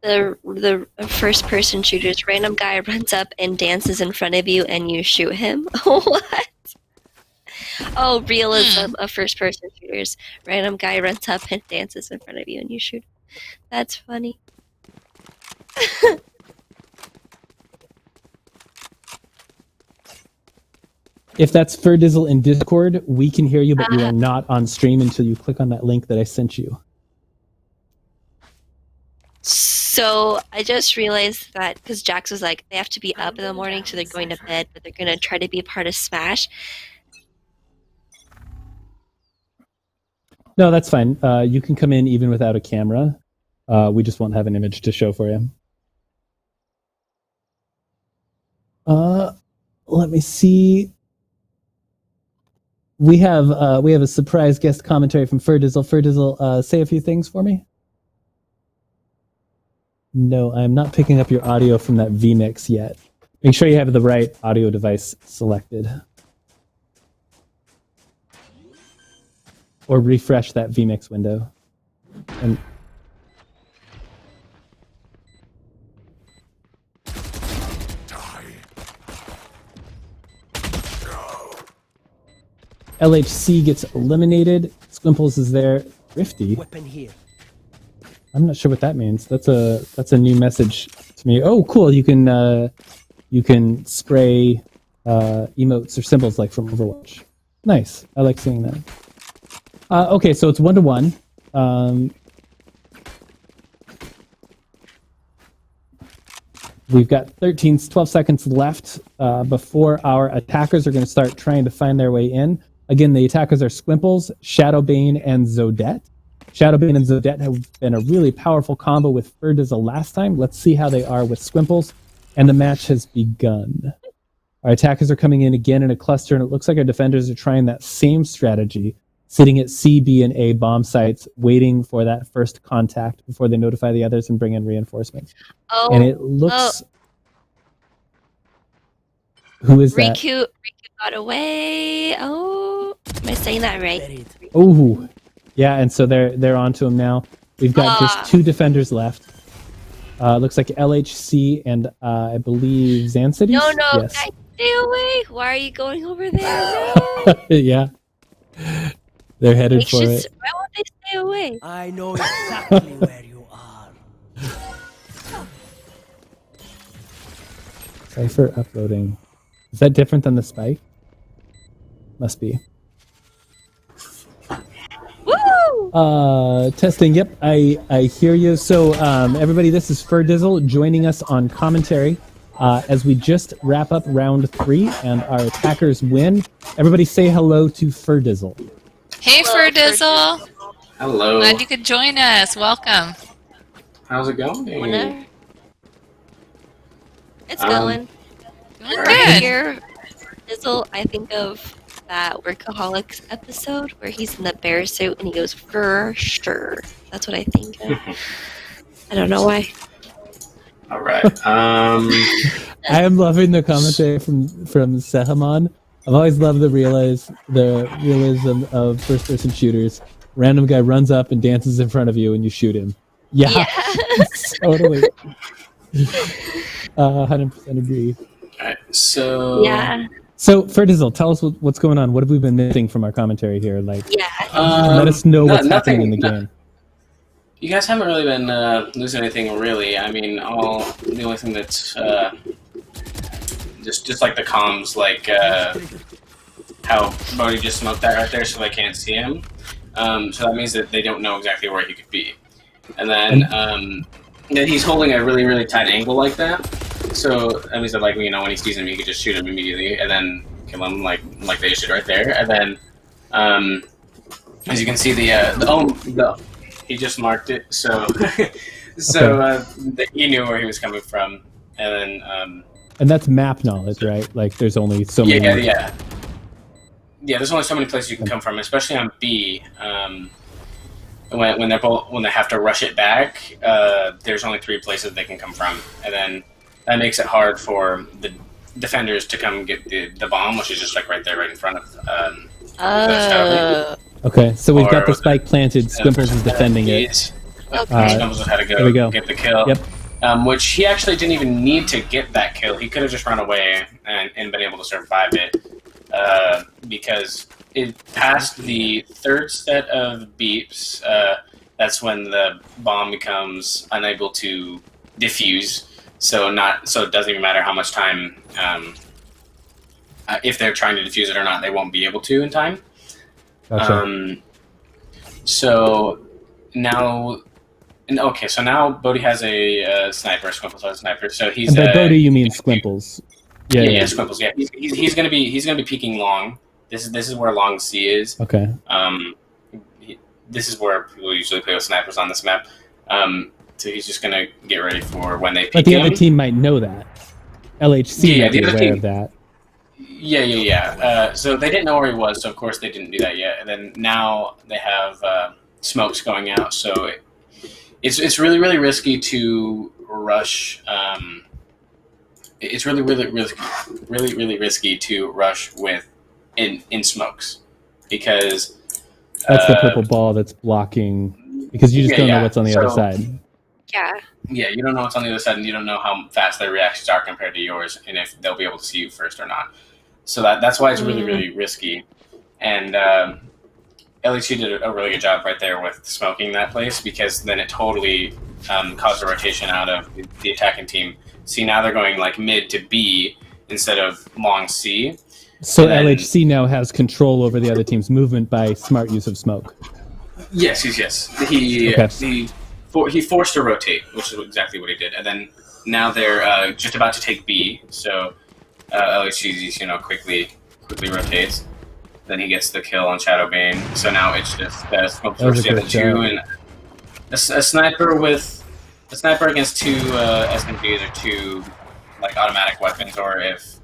The first person shooters, random guy runs up and dances in front of you, and you shoot him. What? Oh, realism of first person shooters. Random guy runs up and dances in front of you, and you shoot him. That's funny. If that's Ferdizzle in Discord, we can hear you, but you are not on stream until you click on that link that I sent you. So I just realized that because Jax was like, they have to be up in the morning, so they're going to bed, but they're going to try to be part of Smash. No, that's fine. You can come in even without a camera. We just won't have an image to show for you. Let me see. We have a surprise guest commentary from Ferdizzle. Ferdizzle, say a few things for me. No, I'm not picking up your audio from that vMix yet. Make sure you have the right audio device selected. Or refresh that vMix window. And LHC gets eliminated. Squimples is there. Thrifty. Weapon here. I'm not sure what that means. That's a new message to me. Oh, cool. You can you can spray emotes or symbols like from Overwatch. Nice. I like seeing that. Okay, so it's 1-1. We've got 12 seconds left before our attackers are going to start trying to find their way in. Again, the attackers are Squimples, Shadowbane, and Zodette. Shadowbane and Zodette have been a really powerful combo with Ferdizzle last time. Let's see how they are with Squimples. And the match has begun. Our attackers are coming in again in a cluster, and it looks like our defenders are trying that same strategy, sitting at C, B, and A bomb sites, waiting for that first contact before they notify the others and bring in reinforcements. Oh, and it looks... Who is that? Riku got away. Oh, am I saying that right? Oh, yeah, and so they're onto him now. We've got just 2 defenders left. Looks like LHC and I believe Zancities? No, yes. guys, stay away. Why are you going over there? Yeah. They're headed for it. Why won't they stay away? I know exactly where you are. Cypher uploading. Is that different than the spike? Must be. Woo! Testing. Yep, I hear you. So, everybody, this is Ferdizzle joining us on commentary as we just wrap up round 3 and our attackers win. Everybody say hello to Ferdizzle. Hey, Ferdizzle. Hello. Glad you could join us. Welcome. How's it going? It's going. Doing good. Here, Ferdizzle, I think of that Workaholics episode where he's in the bear suit and he goes, for sure. That's what I think of. I don't know why. All right. I am loving the commentary from Sehamon. I've always loved the realism of first-person shooters. Random guy runs up and dances in front of you and you shoot him. Yeah. Totally. 100% agree. All right. So. Yeah. So, Ferdizzle, tell us what's going on. What have we been missing from our commentary here? Like, let us know what's happening in the game. You guys haven't really been losing anything, really. I mean, the only thing that's just like the comms, like how Bodhi just smoked that right there, so they can't see him. So that means that they don't know exactly where he could be. And then he's holding a really, really tight angle like that. So that means that, like, you know, when he sees him, he can just shoot him immediately and then kill him like they should right there. And then, as you can see, he just marked it, so he knew where he was coming from. And then, and that's map knowledge, right? Like, there's only so many. Yeah. There's only so many places you can come from, especially on B. When they have to rush it back, there's only 3 places they can come from, and then that makes it hard for the defenders to come get the bomb, which is just like right there, right in front of. Okay, so we've got the spike planted. Squimples is defending it. Squimples had to go get the kill. Yep. Which he actually didn't even need to get that kill. He could have just run away and been able to survive it, because it passed the 3rd set of beeps. That's when the bomb becomes unable to defuse. So it doesn't even matter how much time. If they're trying to defuse it or not, they won't be able to in time. Gotcha. So now Bodhi has a sniper. Squimples has a sniper. So he's. And by Bodhi, you mean Squimples? Yeah, Squimples. Yeah, he's gonna be peeking long. This is where long C is. Okay. This is where people usually play with snipers on this map. So he's just gonna get ready for when they peek. But the other team might know that. LHC might be aware of that. Yeah. So they didn't know where he was, so of course they didn't do that yet. And then now they have smokes going out, so it's really, really risky to rush. It's really, really risky to rush with in smokes, because that's the purple ball that's blocking, because you just don't know what's on the other side. Yeah, you don't know what's on the other side, and you don't know how fast their reactions are compared to yours, and if they'll be able to see you first or not. So that's why it's really, really risky. And LHC did a really good job right there with smoking that place, because then it totally caused a rotation out of the attacking team. See, now they're going like mid to B instead of long C. So LHC now has control over the other team's movement by smart use of smoke. Yes. He forced a rotate, which is exactly what he did. And then now they're just about to take B. So LHC, quickly rotates. Then he gets the kill on Shadowbane. So now it's just smoke versus the other two, and a sniper against two SMGs or two like automatic weapons, or if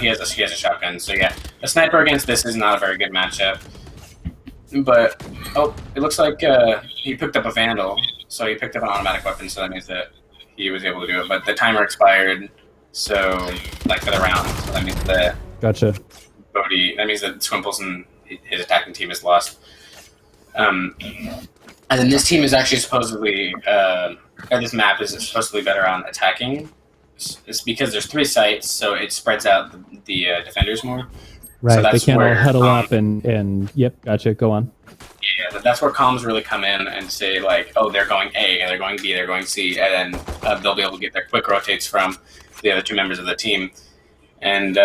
he has a shotgun. So yeah, a sniper against this is not a very good matchup. But it looks like he picked up a Vandal, so he picked up an automatic weapon. So that means that he was able to do it. But the timer expired, so like for the round. So that means that Gotcha. That means that Swimples and his attacking team is lost. And then this team is actually supposedly, this map is supposedly better on attacking. It's because there's 3 sites, so it spreads out the defenders more. Right, So they can't all huddle up and yep, gotcha, go on. Yeah, that's where comms really come in and say like, oh, they're going A, and they're going B, they're going C, and then they'll be able to get their quick rotates from the other 2 members of the team. And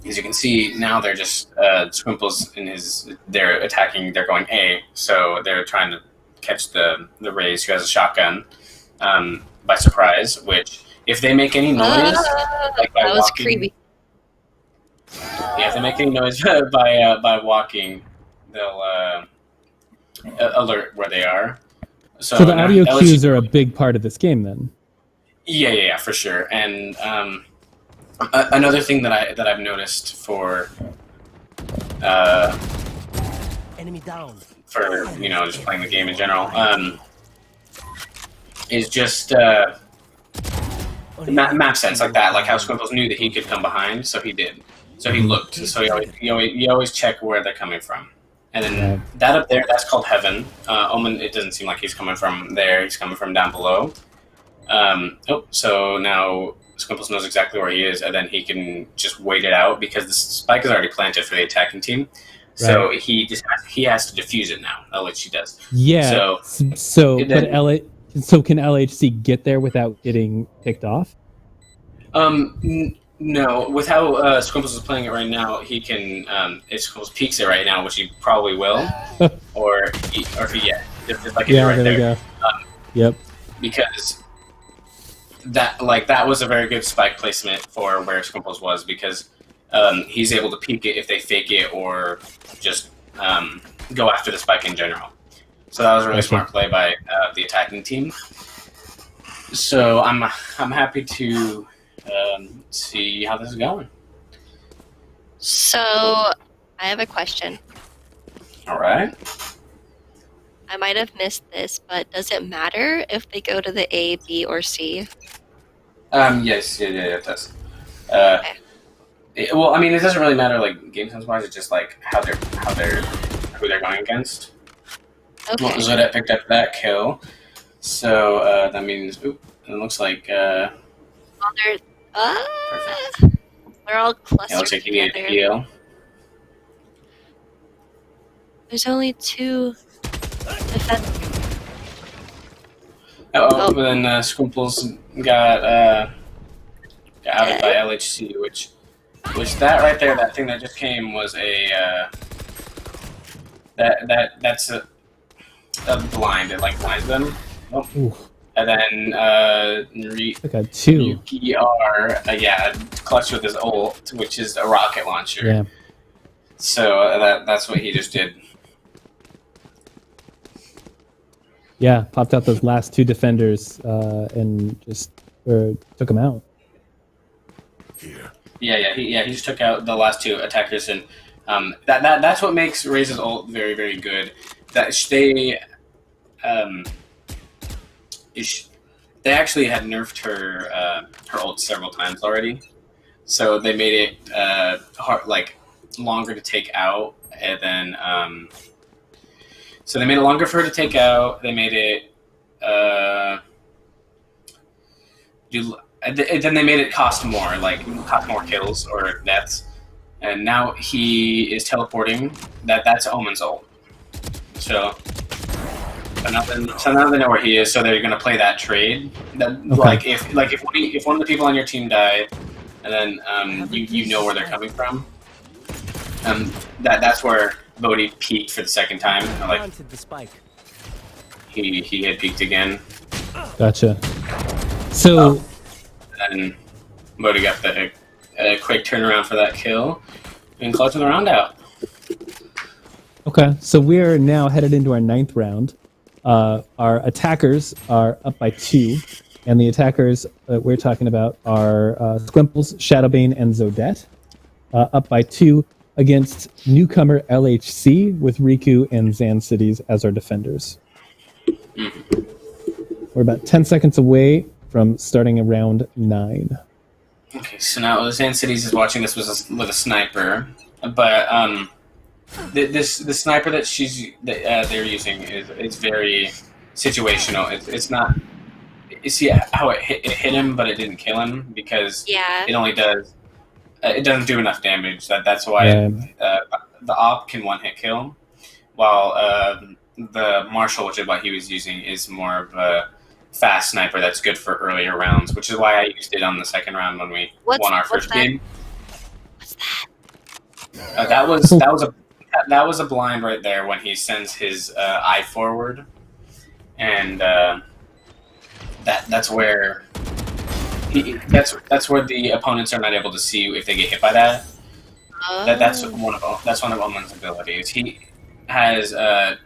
as you can see, now they're just Squimples they're attacking, they're going A, so they're trying to catch the Raze who has a shotgun by surprise, which if they make any noise, like by that was walking, creepy. Yeah, if they make any noise by walking, they'll alert where they are. So the audio cues are a big part of this game then? Yeah, for sure. And another thing that I've noticed for enemy down. For just playing the game in general is just map sense like that, like how Squimples knew that he could come behind, so he did. So he looked. So you always check where they're coming from. And then that up there, that's called Heaven. Omen, it doesn't seem like he's coming from there. He's coming from down below. So now Squimples knows exactly where he is, and then he can just wait it out because the spike is already planted for the attacking team. So he has to defuse it now. LHC does. Yeah. So can LHC get there without getting picked off? No. With how Squimples is playing it right now, he can. If Squimples peeks it right now, which he probably will, or if he just like right there. Go. Yep. Because that was a very good spike placement for where Squimples was, because he's able to peek it if they fake it or just go after the spike in general. So that was a really smart play by the attacking team. So I'm happy to see how this is going. So I have a question. All right. I might have missed this, but does it matter if they go to the A, B, or C? Yes, it does. Okay. Well, I mean, it doesn't really matter, like game sense wise. It's just like who they're going against. Okay. Well, Zodet picked up that kill, so that means it looks like. They're all clustered It looks like he needed a heal. There's only 2 defenders. But then Squimples got outed by LHC, which that right there, that thing that just came was a that's a blind. It like blinds them. And then I got 2. Yuki R, clutch with his ult, which is a rocket launcher. Yeah. So that's what he just did. Yeah, popped out those last 2 defenders and just took them out. He just took out the last 2 attackers, and that's what makes Raze's ult very, very good. That they actually had nerfed her ult several times already, so they made it longer to take out, and then so they made it longer for her to take out. They made it then they made it cost more, cost more kills or deaths. And now he is teleporting. That's Omen's ult. So So now they know where he is. So they're gonna play that trade. That if one of the people on your team died, and then you know where they're coming from. That's where Bodhi peaked for the second time. Like he had peaked again. Gotcha. So and Bodhi got the quick turnaround for that kill and closing the round out. Okay, so we are now headed into our 9th round. Our attackers are up by 2, and the attackers that we're talking about are Squimples, Shadowbane, and Zodette, up by 2 against newcomer LHC with Riku and Zan Cities as our defenders. We're about 10 seconds away from starting around 9. Okay, so now Zan Cities is watching this with a sniper, but the sniper that they're using is very situational. It's not. You see how it hit him, but it didn't kill him because it only does. It doesn't do enough damage. That's why the op can one-hit kill, while the Marshal, which is what he was using, is more of a fast sniper that's good for earlier rounds, which is why I used it on the second round when we won our first game. What's that? That was a blind right there when he sends his eye forward, and that's where that's where the opponents are not able to see if they get hit by that. That's one of Omen's abilities. He has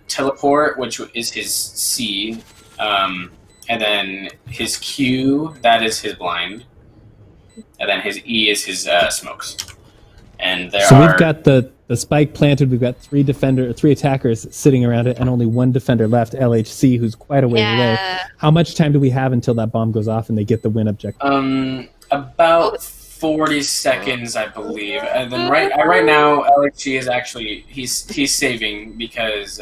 teleport, which is his C, and then his Q, that is his blind, and then his E is his smokes. And we've got the spike planted. We've got 3 attackers sitting around it, and only 1 defender left, LHC, who's quite a way away. How much time do we have until that bomb goes off and they get the win objective? About 40 seconds, I believe. And then right now, LHC is actually he's saving because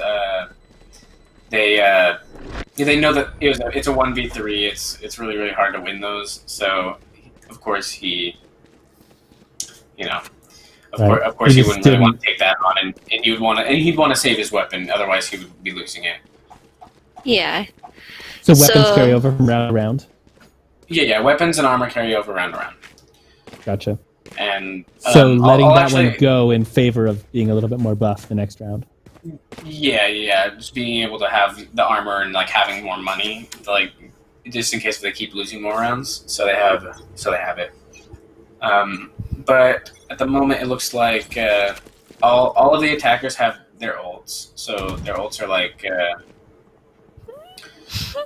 they know that it's a 1v3. It's really, really hard to win those. So of course he. Of course, he wouldn't really want to take that on, and he'd want to save his weapon. Otherwise, he would be losing it. Yeah. So weapons carry over from round to round. Yeah. Weapons and armor carry over round to round. Gotcha. And so letting that one go in favor of being a little bit more buff the next round. Yeah. Just being able to have the armor and having more money, just in case they keep losing more rounds. So they have it. But at the moment, it looks like all of the attackers have their ults. So their ults are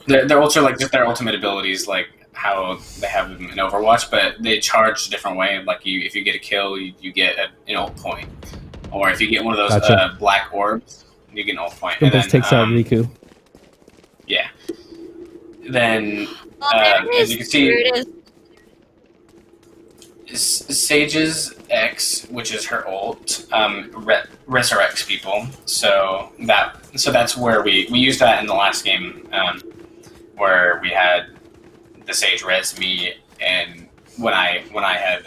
their ults are just their ultimate abilities, like how they have them in Overwatch. But they charge a different way. Like if you get a kill, you get an ult point, or if you get one of those black orbs, you get an ult point. And then takes out Riku. Yeah. Then as you can see. Sage's X, which is her ult, resurrects people. So that's where we used that in the last game, where we had the Sage res me, and when I had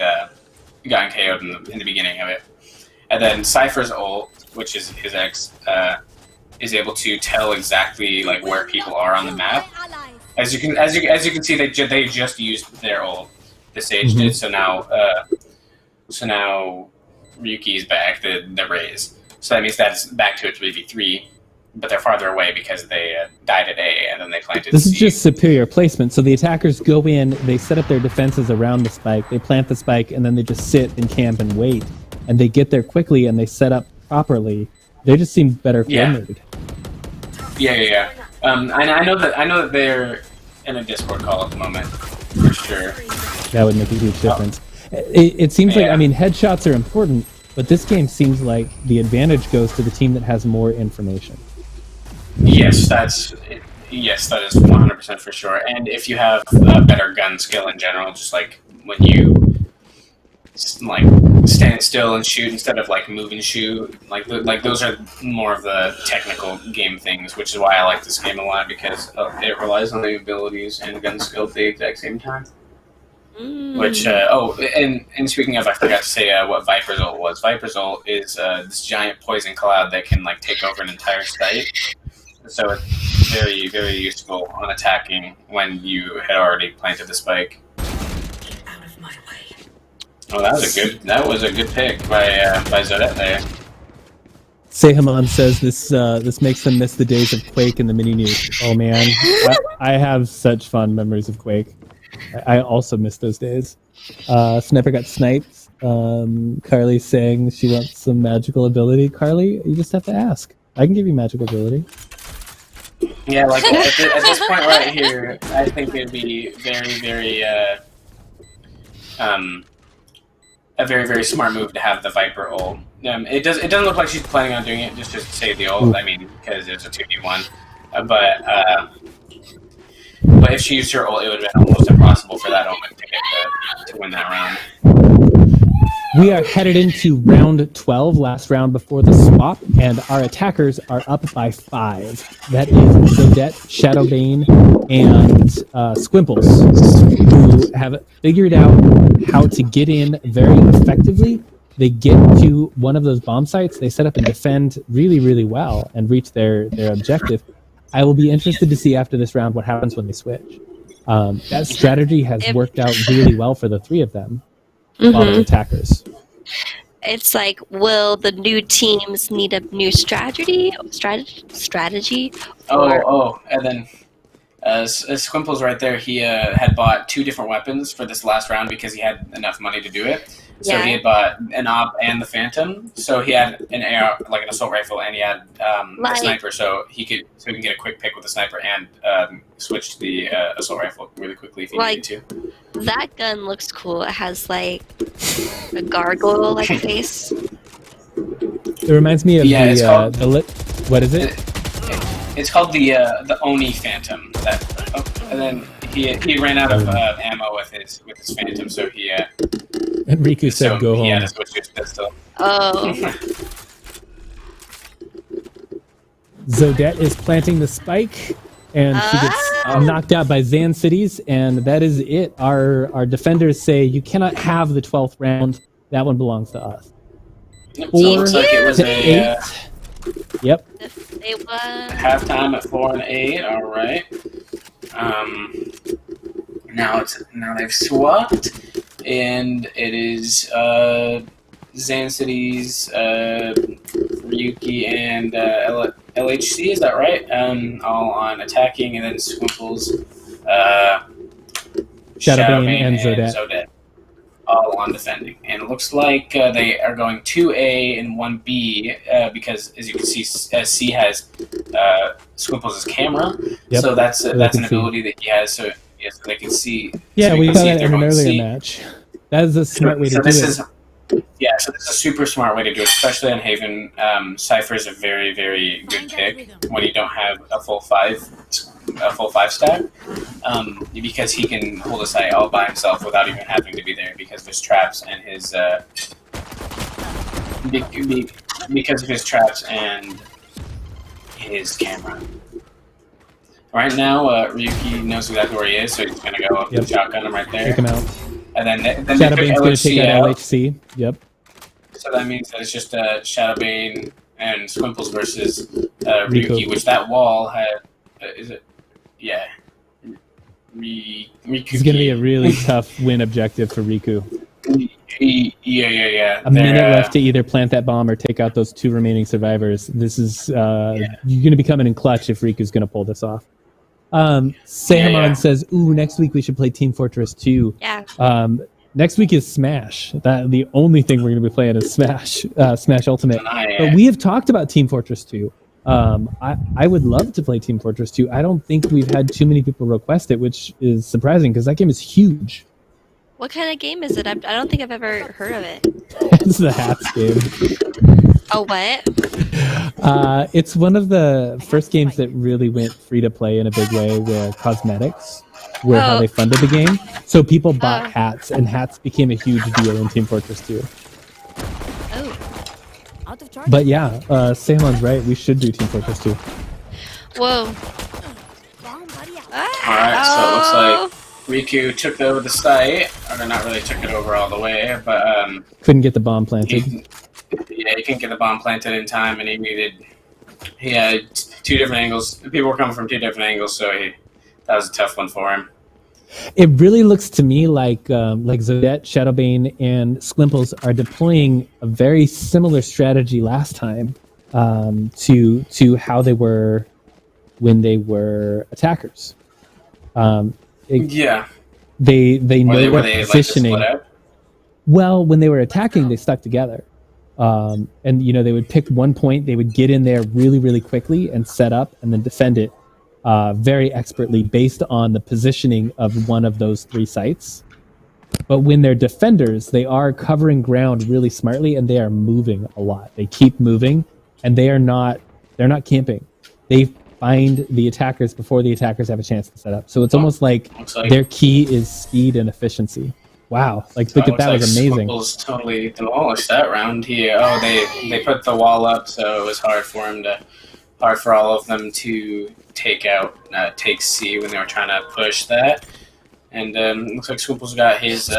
gotten KO'd in the beginning of it, and then Cypher's ult, which is his X, is able to tell exactly where people are on the map. As you can see, they just used their ult. The Sage did, so now Ryuki's back, the Raze. So that means that's back to a 3v3, but they're farther away because they died at A and then they planted This C. is just superior placement. So the attackers go in, they set up their defenses around the spike, they plant the spike, and then they just sit and camp and wait. And they get there quickly and they set up properly. They just seem better coordinated. Yeah. I know that they're in a Discord call at the moment, for sure. That would make a huge difference. It seems like, headshots are important, but this game seems like the advantage goes to the team that has more information. Yes, that is 100% for sure. And if you have better gun skill in general, just like when you stand still and shoot instead of move and shoot, those are more of the technical game things, which is why I like this game a lot, because it relies on the abilities and gun skill at the exact same time. Which and speaking of, I forgot to say what Viper's ult was. Viper's ult is this giant poison cloud that can take over an entire site. So very, very useful on attacking when you had already planted the spike. Get out of my way. Oh, that was a good pick by Zodette there. Sehaman says this makes them miss the days of Quake and the mini nuke. Oh man, I have such fond memories of Quake. I also miss those days. Sniper got sniped. Carlee's saying she wants some magical ability. Carlee, you just have to ask. I can give you magical ability. Yeah, like at this point right here, I think it'd be very, very a very, very smart move to have the Viper ult. It doesn't look like she's planning on doing it just to save the ult. I mean, because it's a 2v1. But if she used her ult, it would have been almost impossible for that Omen to win that round. We are headed into round 12, last round before the swap, and our attackers are up by 5. That is Zodette, Shadowbane, and Squimples, who have figured out how to get in very effectively. They get to one of those bomb sites, they set up and defend really, really well and reach their objective. I will be interested to see after this round what happens when they switch. That strategy has worked out really well for the 3 of them. While they're attackers. It's like, will the new teams need a new strategy? And then Squimple's right there. He had bought 2 different weapons for this last round because he had enough money to do it. So he had bought an AWP and the Phantom. So he had an AR, like an assault rifle, and he had a sniper. So he can get a quick pick with the sniper and switch to the assault rifle really quickly if he needed to. That gun looks cool. It has like a gargoyle like face. It reminds me of what is it? It's called the Oni Phantom. And then he ran out of ammo with his Phantom, so he. And Riku said, "Go home." He had to switch his pistol. Oh. Zodette is planting the spike, and she gets knocked out by Zan Cities, and that is it. Our defenders say, "You cannot have the 12th round. That one belongs to us." Looks like it was a. Yep. They won. Halftime at 4 and 8. All right. Now they've swapped, and it is Zan Cities, Ryuki, and LHC. Is that right? All on attacking, and then Squimples, Shadowbane and Zodette. All on defending. And it looks like they are going 2A and 1B because, as you can see, C has Squimples' camera. Yep. So that's an ability that he has, so they can see. Yeah, so we saw that in an earlier match. That is a smart way to do it. So this is a super smart way to do it, especially on Haven. Cypher is a very, very good pick when you don't have a full 5 stack, because he can hold a site all by himself without even having to be there because of his traps and his camera. Right now, Ryuki knows exactly where he is, so he's gonna go up and shotgun him right there. Take him out. And then Shadowbane's gonna take out LHC. Yep. So that means that it's just Shadowbane and Squimples versus Ryuki, which that wall had. Is it? Yeah. Riku. It's going to be a really tough win objective for Riku. Yeah. A minute left to either plant that bomb or take out those 2 remaining survivors. This is you're going to be coming in clutch if Riku's going to pull this off. Sahamon says, "Ooh, next week we should play Team Fortress 2." Yeah. Next week is Smash. The only thing we're going to be playing is Smash Ultimate. But we have talked about Team Fortress 2. I would love to play Team Fortress 2. I don't think we've had too many people request it, which is surprising because that game is huge. What kind of game is it? I don't think I've ever heard of it. It's the hats game. Oh, what? It's one of the first games that really went free to play in a big way, where cosmetics were how they funded the game. So people bought hats, and hats became a huge deal in Team Fortress 2. But yeah, Samon's right. We should do Team Fortress 2. Whoa. Alright, so it looks like Riku took over the site. Or not really took it over all the way, but couldn't get the bomb planted. He couldn't get the bomb planted in time, and he needed he had two different angles. People were coming from two different angles, so that was a tough one for him. It really looks to me like Zodette, Shadowbane, and Squimples are deploying a very similar strategy last time to how they were when they were attackers. Yeah. They know their positioning. Like, well, when they were attacking, they stuck together. And they would pick one point, they would get in there really, really quickly and set up and then defend it very expertly based on the positioning of one of those three sites. But when they're defenders, they are covering ground really smartly and they are moving a lot. They keep moving and they're not camping. They find the attackers before the attackers have a chance to set up. So it's almost like their key is speed and efficiency. Wow! Look at that, was amazing. Squimples totally demolished that round. They put the wall up, so it was hard for all of them to take C when they were trying to push that. And looks like Squimples got his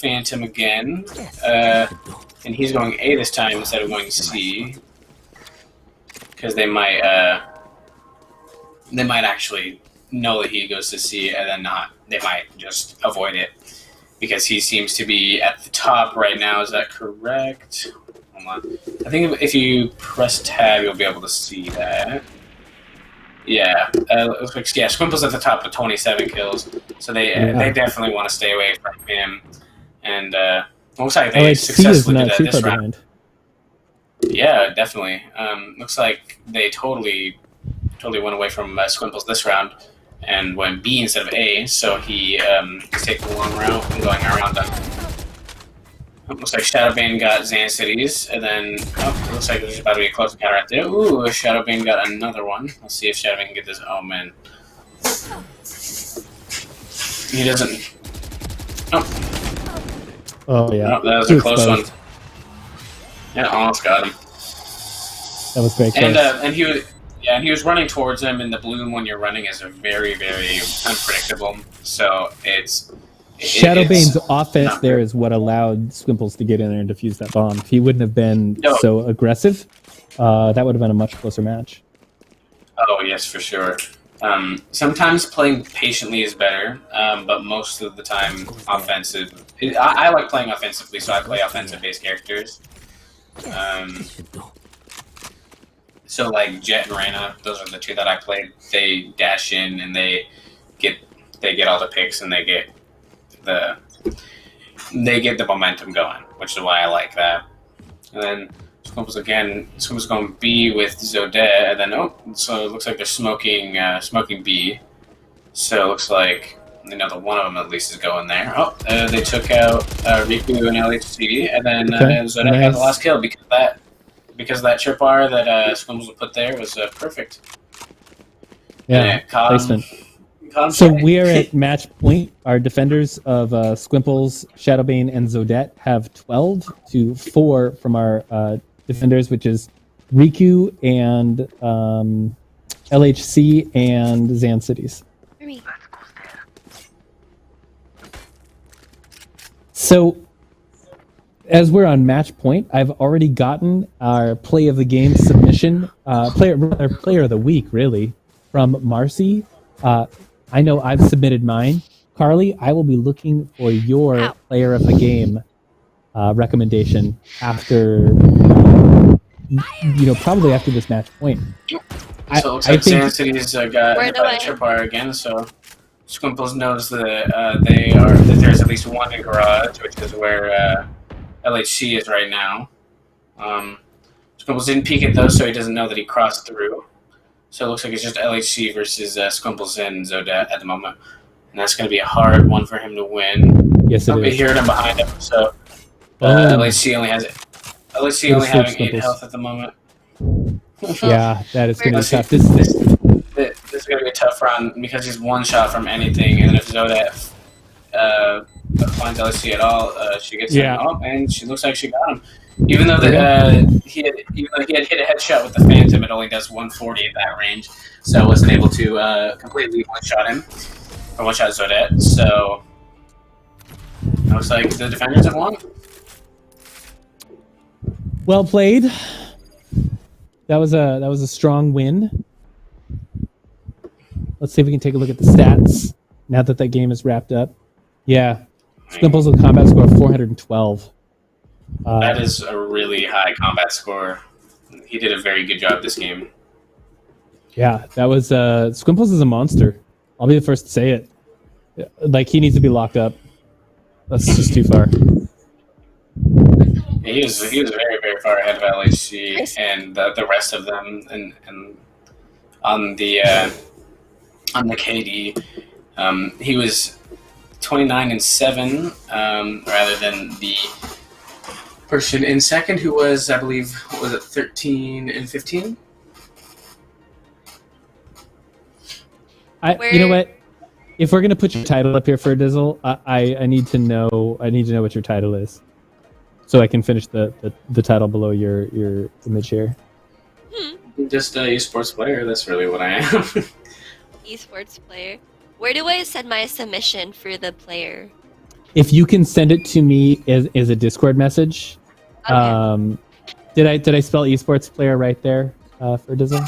Phantom again, and he's going A this time instead of going C, because they might actually know that he goes to C and then not. They might just avoid it. Because he seems to be at the top right now. Is that correct? Hold on. I think if you press tab, you'll be able to see that. Yeah. Looks like, Squimple's at the top with 27 kills. So they definitely want to stay away from him. And looks like they successfully did that this round. Yeah, definitely. Looks like they totally went away from Squimples this round. And went B instead of A, so he's taking the long route and going around them. Looks like Shadowbane got Zan Cities, and then it looks like there's about to be a close encounter right there. Ooh, Shadowbane got another one. Let's see if Shadowbane can get this. Oh man, he doesn't. Oh yeah, that was a close one. Yeah, almost got him. That was very close. And he was running towards him, and the bloom when you're running is very, very unpredictable. So Shadowbane's offense there is what allowed Squimples to get in there and defuse that bomb. If he wouldn't have been so aggressive, that would have been a much closer match. Oh, yes, for sure. Sometimes playing patiently is better, but most of the time offensive. I like playing offensively, so I play offensive-based characters. So like Jet and Reyna, those are the two that I played. They dash in and they get all the picks and they get the momentum going, which is why I like that. And then Squimples going B with Zodette, and then so it looks like they're smoking B. So it looks like that one of them at least is going there. They took out Riku and LHC, and then Zodette got the last kill because that tripwire that Squimples put there was perfect. Yeah, placement. So we are at match point. Our defenders of Squimples, Shadowbane, and Zodette have 12 to 4 from our defenders, which is Riku and LHC and Zan Cities. So as we're on match point, I've already gotten our play of the game submission, player of the week, really, from Marcy. I know I've submitted mine. Carlee, I will be looking for your player of the game recommendation after, probably after this match point. So it looks like Zan City's got a tripwire again, so Squimples knows that there's at least one in garage, which is where LHC is right now. Squimples didn't peek it though, so he doesn't know that he crossed through. So it looks like it's just LHC versus Squimples and Zodette at the moment. And that's going to be a hard one for him to win. Yes, it is. I'll be hearing him behind him, so LHC only having 8 health at the moment. Yeah, that is going to be tough. This is going to be a tough round because he's one shot from anything, and if Zodette finds LHC at all, she gets him up, and she looks like she got him. Even though he had hit a headshot with the Phantom, it only does 140 at that range, so I wasn't able to completely one-shot him, or one-shot Zodette, so it looks like the defenders have won. Well played. That was a strong win. Let's see if we can take a look at the stats now that that game is wrapped up. Yeah, Squimples with combat score of 412. That is a really high combat score. He did a very good job this game. Yeah, that was Squimples is a monster. I'll be the first to say it. Like, he needs to be locked up. That's just too far. Yeah, he was very, very far ahead of LHC and the rest of them, and on the KD, he was 29-7, rather than the person in second, who was, I believe, what was it, 13-15? You know what? If we're gonna put your title up here for Dizzle, I need to know what your title is, so I can finish the title below your image here. Just a esports player. That's really what I am. Esports player. Where do I send my submission for the player? If you can send it to me as a Discord message. Okay. Did I spell esports player right there for Dizzle?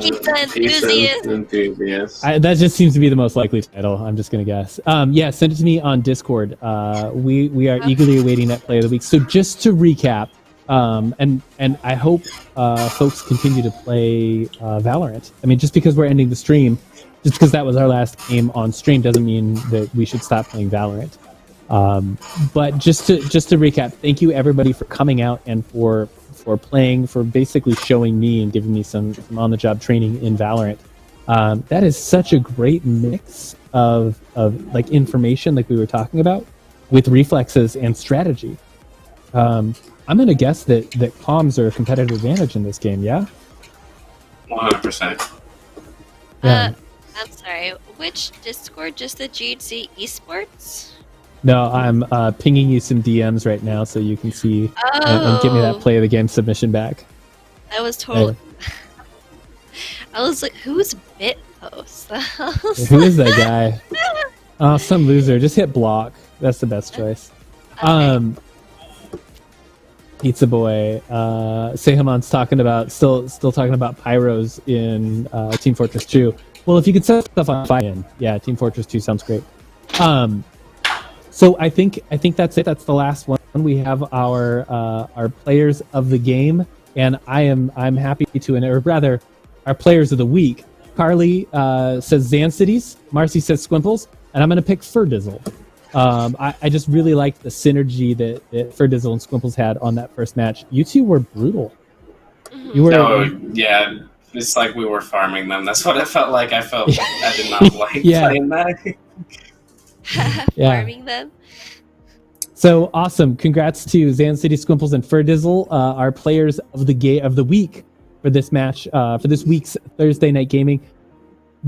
Pizza enthusiast. That just seems to be the most likely title. I'm just gonna guess. Yeah, send it to me on Discord. We are eagerly awaiting that play of the week. So just to recap, and I hope folks continue to play Valorant. I mean, just because we're ending the stream, just because that was our last game on stream, doesn't mean that we should stop playing Valorant. But just to recap, thank you everybody for coming out and for playing, for basically showing me and giving me some on-the-job training in Valorant. That is such a great mix of like information, like we were talking about, with reflexes and strategy. I'm going to guess that comms are a competitive advantage in this game, yeah? 100%. Yeah. I'm sorry, which Discord? Just the GHC Esports? No, I'm pinging you some DMs right now so you can see and give me that play of the game submission back. I was totally... I was like, who's Bitpost? Who is that guy? Oh, some loser. Just hit block. That's the best choice. Okay. Pizza Boy. Sehamon's talking about still talking about pyros in Team Fortress 2. Well, if you could set stuff on fire, yeah, Team Fortress 2 sounds great. So I think that's it. That's the last one. We have our players of the game, and I'm happy to, or rather, our players of the week. Carlee says Zancities, Marcy says Squimples, and I'm going to pick Ferdizzle. I just really liked the synergy that Ferdizzle and Squimples had on that first match. You two were brutal. You were. Yeah. It's like we were farming them. That's what it felt like. I did not like playing that. Farming them. So awesome! Congrats to Zan City, Squimples, and Ferdizzle, our players of the week for this match, for this week's Thursday Night Gaming.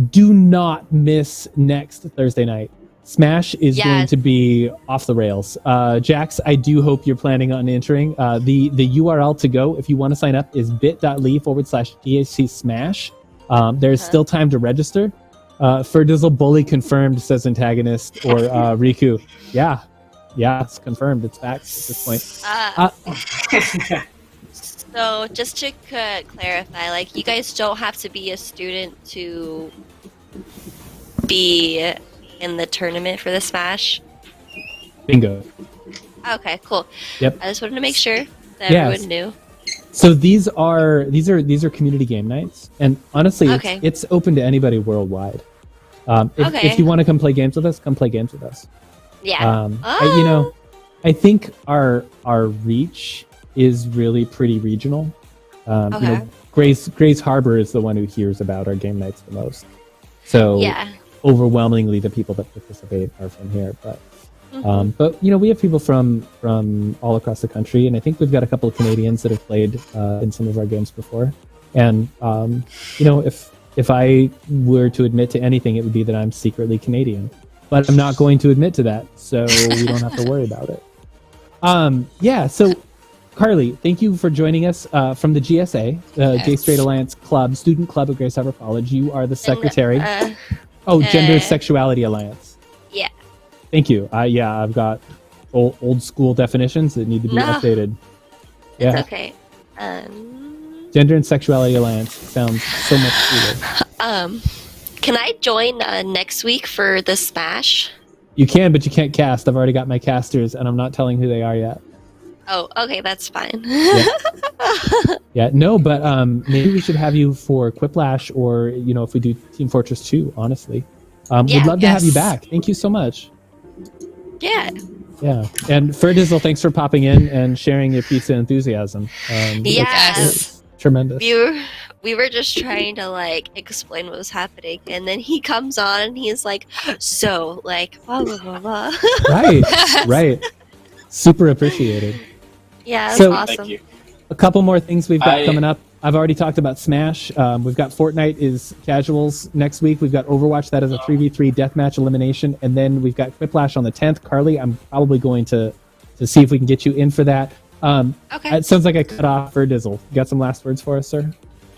Do not miss next Thursday night. Smash is going to be off the rails. Jax, I do hope you're planning on entering. The URL to go, if you want to sign up, is bit.ly/GHC Smash. There's still time to register. Ferdizzle bully confirmed, says Antagonist, or Riku. Yeah, it's confirmed. It's facts at this point. So just to clarify, like, you guys don't have to be a student to be in the tournament for the Smash. Bingo. Okay, cool. Yep. I just wanted to make sure that everyone knew. So these are community game nights, and honestly, it's open to anybody worldwide. If you want to come play games with us, come play games with us. Yeah. I think our reach is really pretty regional. Grace Harbor is the one who hears about our game nights the most. So overwhelmingly, the people that participate are from here, but. But we have people from all across the country, and I think we've got a couple of Canadians that have played in some of our games before. And if I were to admit to anything, it would be that I'm secretly Canadian. But I'm not going to admit to that, so we don't have to worry about it. So Carlee, thank you for joining us from the GSA, Gay Straight Alliance Club, Student Club of Grace Harbor College. You are the secretary. Gender Sexuality Alliance. Yeah. Thank you. I've got old school definitions that need to be updated. Yeah. It's okay. Gender and Sexuality Alliance sounds so much cooler. Can I join next week for the Smash? You can, but you can't cast. I've already got my casters, and I'm not telling who they are yet. Oh, okay, that's fine. Yeah, no, but maybe we should have you for Quiplash, or if we do Team Fortress 2. Honestly, we'd love to have you back. Thank you so much. Yeah. Yeah, and Ferdizzle, thanks for popping in and sharing your pizza enthusiasm. Yes, tremendous. We were just trying to explain what was happening, and then he comes on and he's like, "So, blah blah blah blah." Right. Super appreciated. Yeah, that's so, awesome. Thank you. A couple more things we've got coming up. I've already talked about Smash. We've got Fortnite is casuals next week. We've got Overwatch, that is a 3v3 deathmatch elimination. And then we've got Quiplash on the 10th. Carlee, I'm probably going to see if we can get you in for that. Okay. It sounds like I cut off for Dizzle. You got some last words for us, sir?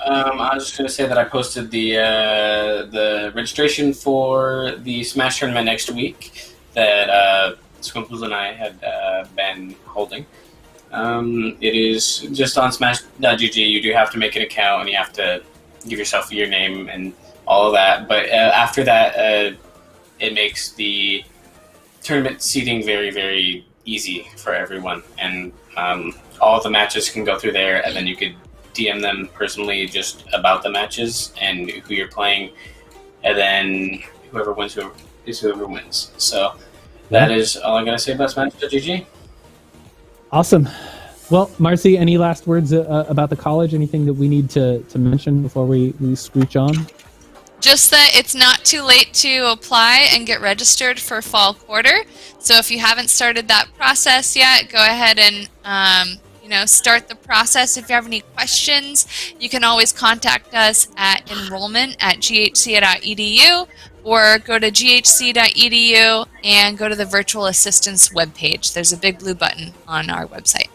I was just going to say that I posted the registration for the Smash tournament next week that Squimples and I had been holding. It is just on Smash.gg. You do have to make an account and you have to give yourself your name and all of that. But after that, it makes the tournament seating very, very easy for everyone. And all of the matches can go through there, and then you could DM them personally just about the matches and who you're playing. And then whoever wins is whoever wins. So that is all I'm going to say about Smash.gg. Awesome. Well, Marcy, any last words about the college? Anything that we need to mention before we scooch on? Just that it's not too late to apply and get registered for fall quarter. So if you haven't started that process yet, go ahead and start the process. If you have any questions, you can always contact us at enrollment@ghc.edu or go to ghc.edu and go to the virtual assistance webpage. There's a big blue button on our website.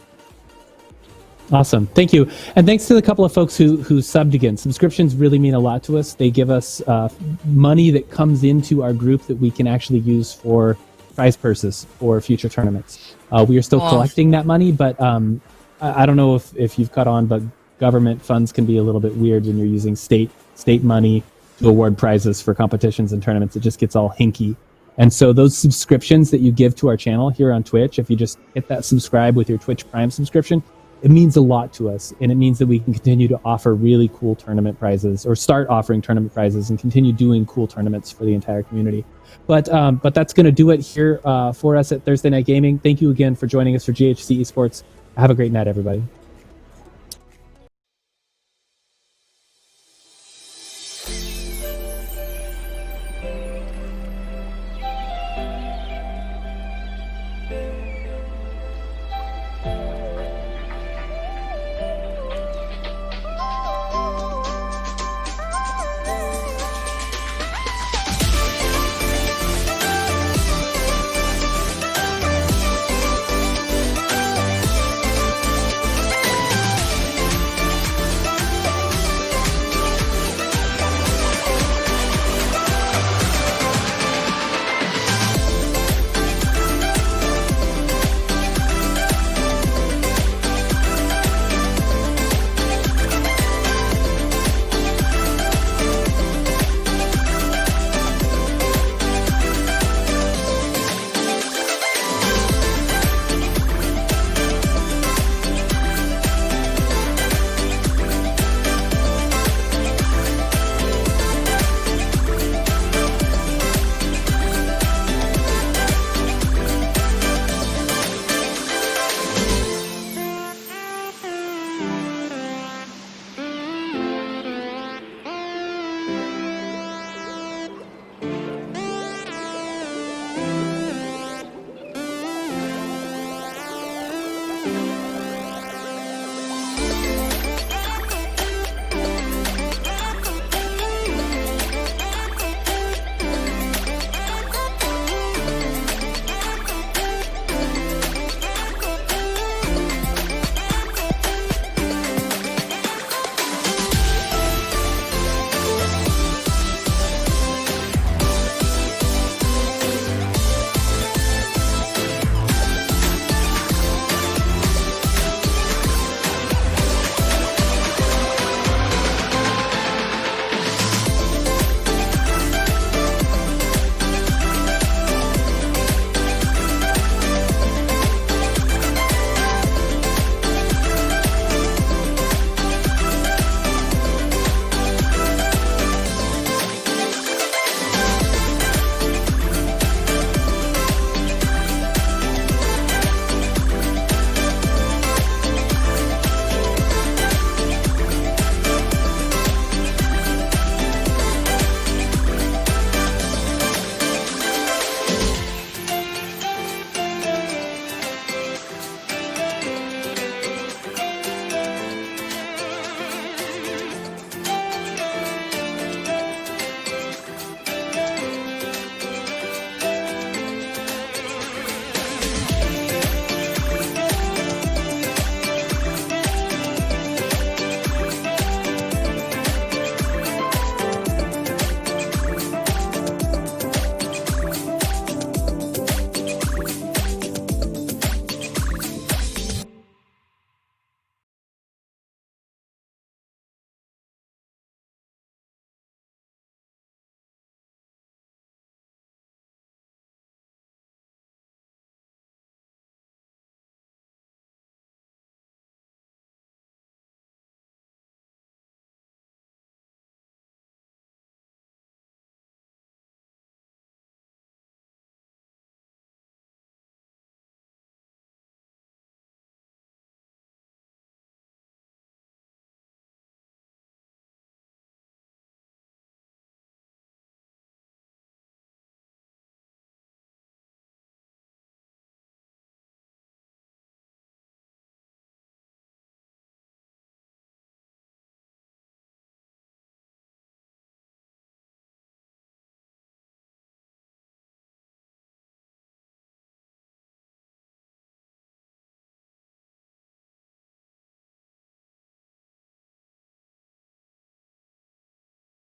Awesome. Thank you. And thanks to the couple of folks who subbed again. Subscriptions really mean a lot to us. They give us money that comes into our group that we can actually use for prize purses for future tournaments. We are still collecting that money, but I don't know if you've caught on, but government funds can be a little bit weird when you're using state money to award prizes for competitions and tournaments. It just gets all hinky. And so those subscriptions that you give to our channel here on Twitch, if you just hit that subscribe with your Twitch Prime subscription, it means a lot to us. And it means that we can continue to offer really cool tournament prizes, or start offering tournament prizes and continue doing cool tournaments for the entire community. But that's going to do it here for us at Thursday Night Gaming. Thank you again for joining us for GHC Esports. Have a great night, everybody.